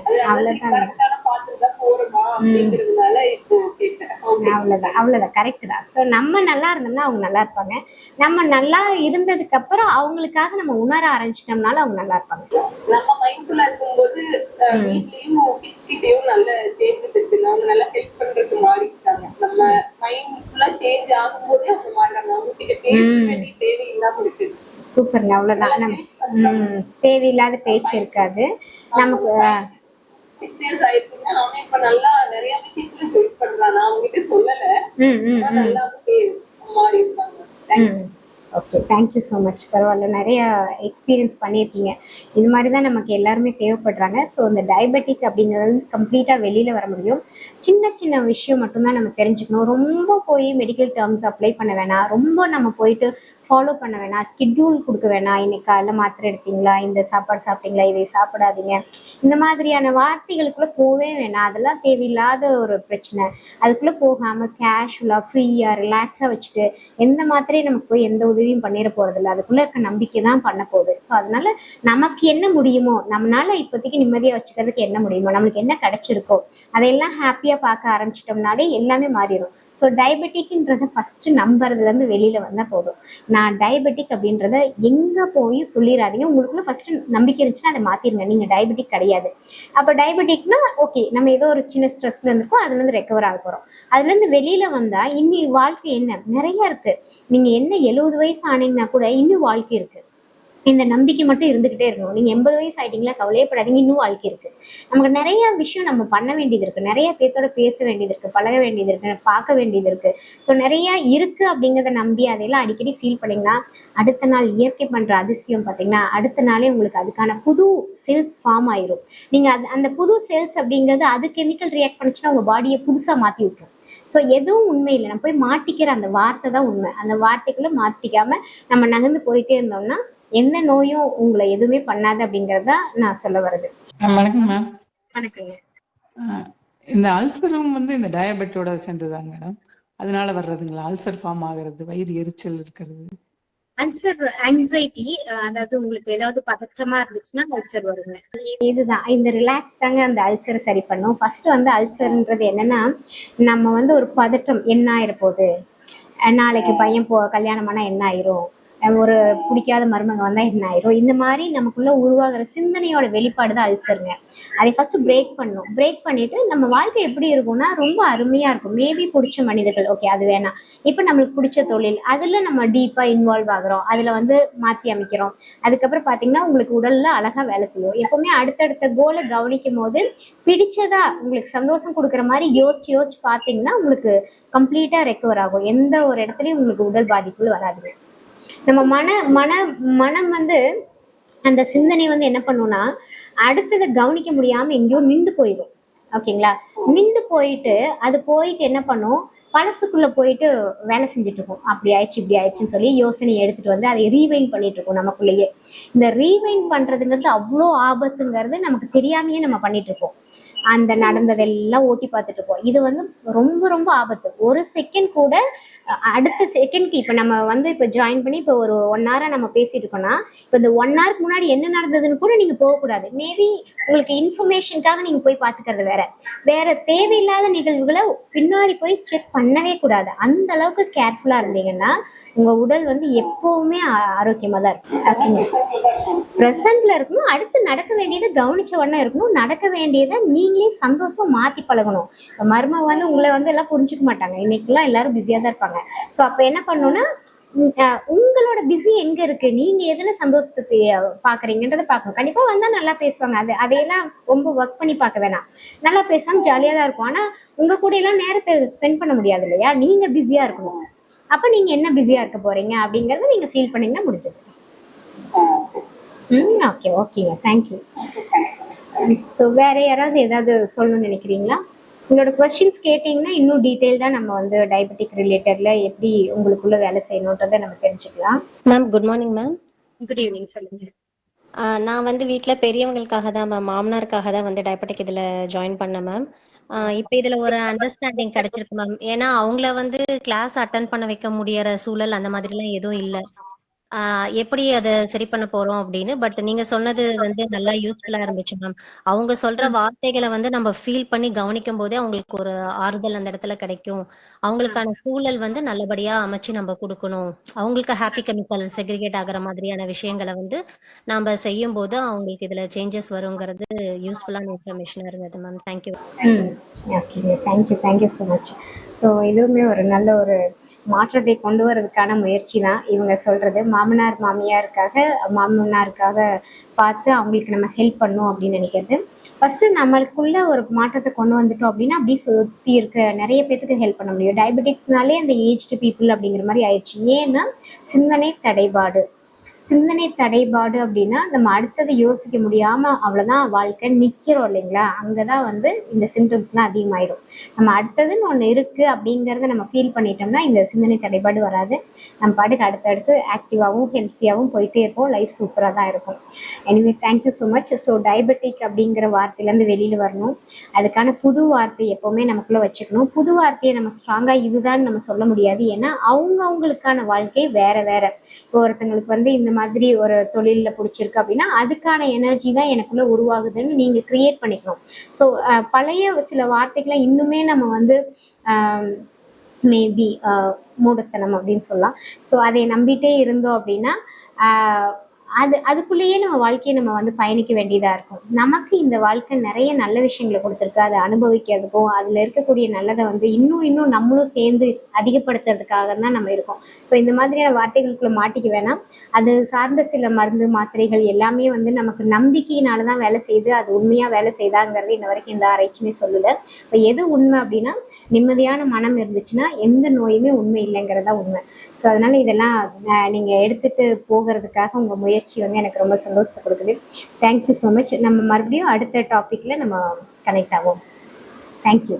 அவ்வளவுதான் கரெக்ட் தான். ஸோ நம்ம நல்லா இருந்தோம்னா அவங்க நல்லா இருப்பாங்க. நம்ம நல்லா இருந்ததுக்கு அப்புறம் அவங்களுக்காக நம்ம உணர ஆரம்பிச்சிட்டோம்னால அவங்க நல்லா இருப்பாங்க. நம்ம மைண்ட்ஃபுல்லா இருக்கும்போது வீட்லயும் கிட்ஸ் கிட்டயும் நல்ல சேஞ்சஸ் இருக்கு. அவங்க நல்லா ஹெல்ப் பண்றதுக்கு மாறிட்டாங்க. நம்ம மைண்ட்ஃபுல்லா சேஞ்ச் ஆகும்போது அவங்க மாறாங்க. அவங்க கிட்ட தேவையில்லாம இருக்கு. சூப்பருங்க. அவ்வளவுதான். நம்ம தேவையில்லாத பேச்சு இருக்காது நமக்கு. 6 years ஆயிடுச்சுன்னா அவன் இப்ப நல்லா நிறைய விஷயத்துல ஹெல்ப் பண்றான். நான் அவங்ககிட்ட சொல்லல, நல்லா மாறி இருக்காங்க. Okay, thank you so much. பரவாயில்ல, நிறைய எக்ஸ்பீரியன்ஸ் பண்ணியிருக்கீங்க. இது மாதிரி தான் நமக்கு எல்லாருமே தேவைப்படுறாங்க. ஸோ இந்த டயபெட்டிக் அப்படிங்கிறது கம்ப்ளீட்டாக வெளியில் வர முடியும். சின்ன சின்ன விஷயம் மட்டும்தான் நம்ம தெரிஞ்சுக்கணும். ரொம்ப போய் மெடிக்கல் டேர்ம்ஸ் அப்ளை பண்ண வேணாம், ரொம்ப நம்ம போயிட்டு ஃபாலோ பண்ண வேணாம், ஸ்கெட்யூல் கொடுக்க வேணாம். இன்னைக்கு காலைல மாத்திரை எடுத்தீங்களா, இந்த சாப்பாடு சாப்பிட்டீங்களா, இதை சாப்பிடாதீங்க, இந்த மாதிரியான வார்த்தைகளுக்குள்ளே போவே வேணாம். அதெல்லாம் தேவையில்லாத ஒரு பிரச்சனை. அதுக்குள்ளே போகாமல் கேஷுவலாக ஃப்ரீயாக ரிலாக்ஸாக வச்சுட்டு எந்த மாத்திரையும் நமக்கு போய் எந்த உதவியும் பண்ணிட போகிறதில்ல. அதுக்குள்ளே இருக்க நம்பிக்கை தான் பண்ண போகுது. ஸோ அதனால நமக்கு என்ன முடியுமோ, நம்மளால இப்போதைக்கு நிம்மதியாக வச்சுக்கிறதுக்கு என்ன முடியுமோ, நம்மளுக்கு என்ன கிடைச்சிருக்கோ அதையெல்லாம் ஹாப்பியாக பார்க்க ஆரம்பிச்சிட்டோம்னாலே எல்லாமே மாறிடும். ஸோ டயபெட்டிக்ன்றதை ஃபஸ்ட்டு நம்புறதுலேருந்து வெளியில் வந்தால் போதும். நான் டயபெட்டிக் அப்படின்றத எங்க போய் சொல்லிடாதீங்க. உங்களுக்குள்ள ஃபர்ஸ்ட் நம்பிக்கை இருந்துச்சுன்னா அதை மாத்திருங்க. நீங்க டயபெட்டிக் கிடையாது. அப்ப டயபெட்டிக்னா ஓகே, நம்ம ஏதோ ஒரு சின்ன ஸ்ட்ரெஸ்ல இருந்திருக்கோம், அதுல இருந்து ரெக்கவர் ஆக போறோம். அதுல இருந்து வெளியில வந்தா இன்னி வாழ்க்கை என்ன நிறைய இருக்கு. நீங்க என்ன 70 வயசு ஆனீங்கன்னா கூட இன்னும் வாழ்க்கை இருக்கு. இந்த நம்பிக்கை மட்டும் இருந்துகிட்டே இருக்கணும். நீங்க 80 வயசு ஆயிட்டீங்களா, கவலையப்படாதீங்க, இன்னும் வாழ்க்கை இருக்கு. நமக்கு நிறைய விஷயம் நம்ம பண்ண வேண்டியது இருக்கு, நிறைய பேர்த்தோட பேச வேண்டியது இருக்கு, பழக வேண்டியது இருக்கு, பார்க்க வேண்டியது இருக்கு. ஸோ நிறைய இருக்கு அப்படிங்கிறத நம்பி அதையெல்லாம் அடிக்கடி ஃபீல் பண்ணீங்கன்னா அடுத்த நாள் இயற்கை பண்ற அதிசயம் பார்த்தீங்கன்னா அடுத்த நாளே உங்களுக்கு அதுக்கான புது செல்ஸ் ஃபார்ம் ஆயிரும். நீங்க அந்த புது செல்ஸ் அப்படிங்கிறது அது கெமிக்கல் ரியாக்ட் பண்ணுச்சுன்னா உங்க பாடியை புதுசா மாத்தி விட்டுரும். ஸோ எதுவும் உண்மை இல்லை, நம்ம போய் மாட்டிக்கிற அந்த வார்த்தை தான் உண்மை. அந்த வார்த்தைக்குள்ள மாட்டிக்காம நம்ம நகர்ந்து போயிட்டே இருந்தோம்னா எந்த நோயும் உங்களை எதுவுமே பண்ணாது அப்படிங்கறத நான் சொல்ல வருது. வணக்கம் மேம். வணக்கங்க. இந்த அல்சரும் வந்து இந்த டயபெட்டோட சேர்ந்துதாங்க மேடம்? அதனால வர்றதுங்களா அல்சர் ஃபார்ம் ஆகுறது, வயிறு எரிச்சல் இருக்கிறது? அல்சர் ஆங்ஸைட்டி, அதாவது உங்களுக்கு ஏதாவது பதற்றமா இருந்துச்சுன்னா அல்சர் வருங்க. இதுதான் இந்த ரிலாக்ஸ் தாங்க அந்த அல்சரை சரி பண்ணும். ஃபர்ஸ்ட் வந்து அல்சர்ன்றது என்னன்னா நம்ம வந்து ஒரு பதற்றம், என்ன ஆயிரப்போகுது, நாளைக்கு பையன் கல்யாணம் ஆனா என்ன ஆயிரும், ஒரு பிடிக்காத மருமக வந்தா என்ன ஆயிரும், இந்த மாதிரி நமக்குள்ள உருவாகிற சிந்தனையோட வெளிப்பாடு தான் அல்சருங்க. அதை ஃபர்ஸ்ட் பிரேக் பண்ணும். பிரேக் பண்ணிட்டு நம்ம வாழ்க்கை எப்படி இருக்கும்னா ரொம்ப அருமையா இருக்கும். மேபி பிடிச்ச மனிதர்கள் ஓகே அது வேணாம், இப்போ நம்மளுக்கு பிடிச்ச தொழில் அதுல நம்ம டீப்பா இன்வால்வ் ஆகுறோம், அதுல வந்து மாத்தி அமைக்கிறோம். அதுக்கப்புறம் பாத்தீங்கன்னா உங்களுக்கு உடல்ல அழகா வேலை செய்யும். எப்பவுமே அடுத்தடுத்த கோலை கவனிக்கும் போது பிடிச்சதா உங்களுக்கு சந்தோஷம் கொடுக்குற மாதிரி யோசிச்சு யோசிச்சு பாத்தீங்கன்னா உங்களுக்கு கம்ப்ளீட்டா ரெக்கவர் ஆகும். எந்த ஒரு இடத்துலயும் உங்களுக்கு உடல் பாதிப்புகள் வராது. நம்ம மனம் வந்து அந்த சிந்தனை வந்து என்ன பண்ணும்னா அடுத்ததை கவனிக்க முடியாம எங்கேயோ நின்று போயிடும். ஓகேங்களா, நின்று போயிட்டு அது போயிட்டு என்ன பண்ணும், பழசுக்குள்ள போயிட்டு வேலை செஞ்சுட்டு இருக்கும். அப்படி ஆயிடுச்சு இப்படி ஆயிடுச்சுன்னு சொல்லி யோசனையை எடுத்துட்டு வந்து அதை ரீவைண்ட் பண்ணிட்டு இருக்கோம் நமக்குள்ளேயே. இந்த ரீவைண்ட் பண்றதுங்கிறது அவ்வளோ ஆபத்துங்கிறது நமக்கு தெரியாமையே நம்ம பண்ணிட்டு இருக்கோம். அந்த நடந்ததெல்லாம் ஓட்டி பார்த்துட்டு இருக்கோம். இது வந்து ரொம்ப ரொம்ப ஆபத்து. ஒரு செகண்ட் கூட அடுத்த செகண்ட்க்கு இப்போ நம்ம வந்து இப்போ ஜாயின் பண்ணி இப்போ ஒரு 1 hour நம்ம பேசிட்டு இருக்கோம்னா இப்போ இந்த 1 hourக்கு முன்னாடி என்ன நடந்ததுன்னு கூட நீங்க போகக்கூடாது. மேபி உங்களுக்கு இன்ஃபர்மேஷனுக்காக நீங்க போய் பார்த்துக்கிறது வேற தேவையில்லாத நிகழ்வுகளை பின்னாடி போய் செக் பண்ணவே கூடாது. அந்த அளவுக்கு கேர்ஃபுல்லா இருந்தீங்கன்னா உங்க உடல் வந்து எப்பவுமே ஆரோக்கியமா தான் இருக்கும். ப்ரெசன்ட்ல இருக்கணும், அடுத்து நடக்க வேண்டியதை கவனிச்ச வண்ணம் இருக்கணும், நடக்க வேண்டியதை நீங்களே சந்தோஷமா மாத்தி பழகணும். இப்போ மருமக வந்து உங்களை வந்து எல்லாம் புரிஞ்சுக்க மாட்டாங்க, இன்னைக்கெல்லாம் எல்லாரும் பிஸியா தான் இருப்பாங்க. ஸோ அப்ப என்ன பண்ணணும்னா உங்களோட பிஸி எங்க இருக்கு, நீங்க எதுல சந்தோஷத்தை பாக்குறீங்கன்றத பாக்கணும். கண்டிப்பா வந்தா நல்லா பேசுவாங்க, அதையெல்லாம் ரொம்ப ஒர்க் பண்ணி பார்க்க வேணாம். நல்லா பேசுவாங்க, ஜாலியா தான் இருக்கும். ஆனா உங்க கூட எல்லாம் நேரத்தை ஸ்பெண்ட் பண்ண முடியாது இல்லையா, நீங்க பிஸியா இருக்கணும். அப்ப நீங்க என்ன பிஸியா இருக்க போறீங்க அப்படிங்கறத நீங்க ஃபீல் பண்ணீங்கன்னா முடிஞ்சது. ஓகே ஓகேங்க, தேங்க்யூ. ஸோ வேற யாராவது ஏதாவது சொல்லணும்னு நினைக்கிறீங்களா? உங்களோட கொஸ்டின்ஸ் கேட்டிங்கன்னா இன்னும் டீட்டெயில்டாக நம்ம வந்து டயபெட்டிக் ரிலேட்டட்ல எப்படி உங்களுக்குள்ள வேலை செய்யணுன்றதை நம்ம தெரிஞ்சுக்கலாம். Ma'am good morning ma'am. Good evening, சொல்லுங்க. நான் வந்து வீட்டில் பெரியவங்களுக்காக தான் மேம், மாமனாருக்காக தான் வந்து டயபெட்டிக் இதில் ஜாயின் பண்ணேன் மேம். இப்போ இதில் ஒரு அண்டர்ஸ்டாண்டிங் கிடைச்சிருக்கு மேம். ஏன்னா அவங்கள வந்து கிளாஸ் அட்டன் பண்ண வைக்க முடியற சூழல் அந்த மாதிரிலாம் எதுவும் இல்லை. எப்படி அதை சரி பண்ண போறோம் அப்படின்னு. பட் நீங்க சொன்னது வந்து நல்லா யூஸ்ஃபுல்லா இருந்துச்சு மேம். அவங்க சொல்ற வார்த்தைகளை வந்து நம்ம ஃபீல் பண்ணி கவனிக்கும் போதே அவங்களுக்கு ஒரு ஆறுதல் அந்த இடத்துல கிடைக்கும். அவங்களுக்கான சூழல் வந்து நல்லபடியா அமைச்சு நம்ம கொடுக்கணும். அவங்களுக்கு ஹாப்பி கெமிக்கல் செக்ரிகேட் ஆகிற மாதிரியான விஷயங்களை வந்து நாம செய்யும் போது அவங்களுக்கு இதுல சேஞ்சஸ் வருங்கிறது யூஸ்ஃபுல்லான இன்ஃபர்மேஷனா இருந்தது ma'am. Thank you. Okay, thank you so much. So இதுவுமே ஒரு நல்ல ஒரு மாற்றத்தை கொண்டு வரதுக்கான முயற்சி தான் இவங்க சொல்றது. மாமனாருக்காக பார்த்து அவங்களுக்கு நம்ம ஹெல்ப் பண்ணணும் அப்படின்னு நினைக்கிறது. ஃபர்ஸ்ட் நம்மளுக்குள்ள ஒரு மாற்றத்தை கொண்டு வந்துட்டோம் அப்படின்னா அப்படியே சுற்றி இருக்க நிறைய பேருக்கு ஹெல்ப் பண்ண முடியும். டயபெட்டிக்ஸ்னாலே அந்த ஏஜ்டு பீப்புள் அப்படிங்கிற மாதிரி ஆயிடுச்சு. ஏன்னா சிந்தனை தடைபாடு அப்படின்னா நம்ம அடுத்ததை யோசிக்க முடியாம அவ்வளவுதான் வாழ்க்கை நிக்கிறோம் இல்லைங்களா, அங்கதான் வந்து இந்த சிம்டம்ஸ்லாம் அதிகமாயிடும். நம்ம அடுத்ததுன்னு ஒண்ணு இருக்கு அப்படிங்கறத நம்ம ஃபீல் பண்ணிட்டோம்னா இந்த சிந்தனை தடைபாடு வராது. நம்ம பாட்டுக்கு அடுத்தடுத்து ஆக்டிவாகவும் ஹெல்த்தியாகவும் போயிட்டே இருப்போம். லைஃப் சூப்பரா தான் இருக்கும். Anyway thank you so much. So diabetic அப்படிங்கிற வார்த்தையிலேருந்து வெளியில வரணும். அதுக்கான புது வார்த்தை எப்பவுமே நமக்குள்ள வச்சுக்கணும். புது வார்த்தையை நம்ம ஸ்ட்ராங்கா இதுதான் நம்ம சொல்ல முடியாது. ஏன்னா அவங்களுக்கான வாழ்க்கை வேற. இப்போ ஒருத்தங்களுக்கு வந்து இந்த மாதிரி ஒரு தொழிலில் பிடிச்சிருக்கு அப்படின்னா அதுக்கான எனர்ஜி தான் எனக்குள்ள உருவாகுதுன்னு நீங்க கிரியேட் பண்ணிக்கணும். ஸோ பழைய சில வார்த்தைகளை இன்னுமே நம்ம வந்து மேபி மூடத்தனம் அப்படின்னு சொல்லலாம். ஸோ அதை நம்பிட்டே இருந்தோம் அப்படின்னா அதுக்குள்ளேயே நம்ம வாழ்க்கையை நம்ம வந்து பயணிக்க வேண்டியதாக இருக்கும். நமக்கு இந்த வாழ்க்கை நிறைய நல்ல விஷயங்களை கொடுத்துருக்கு. அதை அனுபவிக்கிறதுக்கும் அதில் இருக்கக்கூடிய நல்லதை வந்து இன்னும் நம்மளும் சேர்ந்து அதிகப்படுத்துறதுக்காக தான் நம்ம இருக்கோம். ஸோ இந்த மாதிரியான வார்த்தைகளுக்குள்ள மாட்டிக்க வேணாம். அது சார்ந்த சில மருந்து மாத்திரைகள் எல்லாமே வந்து நமக்கு நம்பிக்கையினால தான் வேலை செய்யுது. அது உண்மையாக வேலை செய்தாங்கிறது இன்ன வரைக்கும் எந்த ஆராய்ச்சியுமே சொல்லலை. இப்போ எது உண்மை அப்படின்னா, நிம்மதியான மனம் இருந்துச்சுன்னா எந்த நோயுமே உண்மை இல்லைங்கிறதா உண்மை. ஸோ அதனால இதெல்லாம் நீங்கள் எடுத்துகிட்டு போகிறதுக்காக உங்கள் முயற்சி வந்து எனக்கு ரொம்ப சந்தோஷத்தை கொடுக்குது. Thank you so much. நம்ம மறுபடியும் அடுத்த டாப்பிக்கில் நம்ம கனெக்ட் ஆகும். தேங்க்யூ.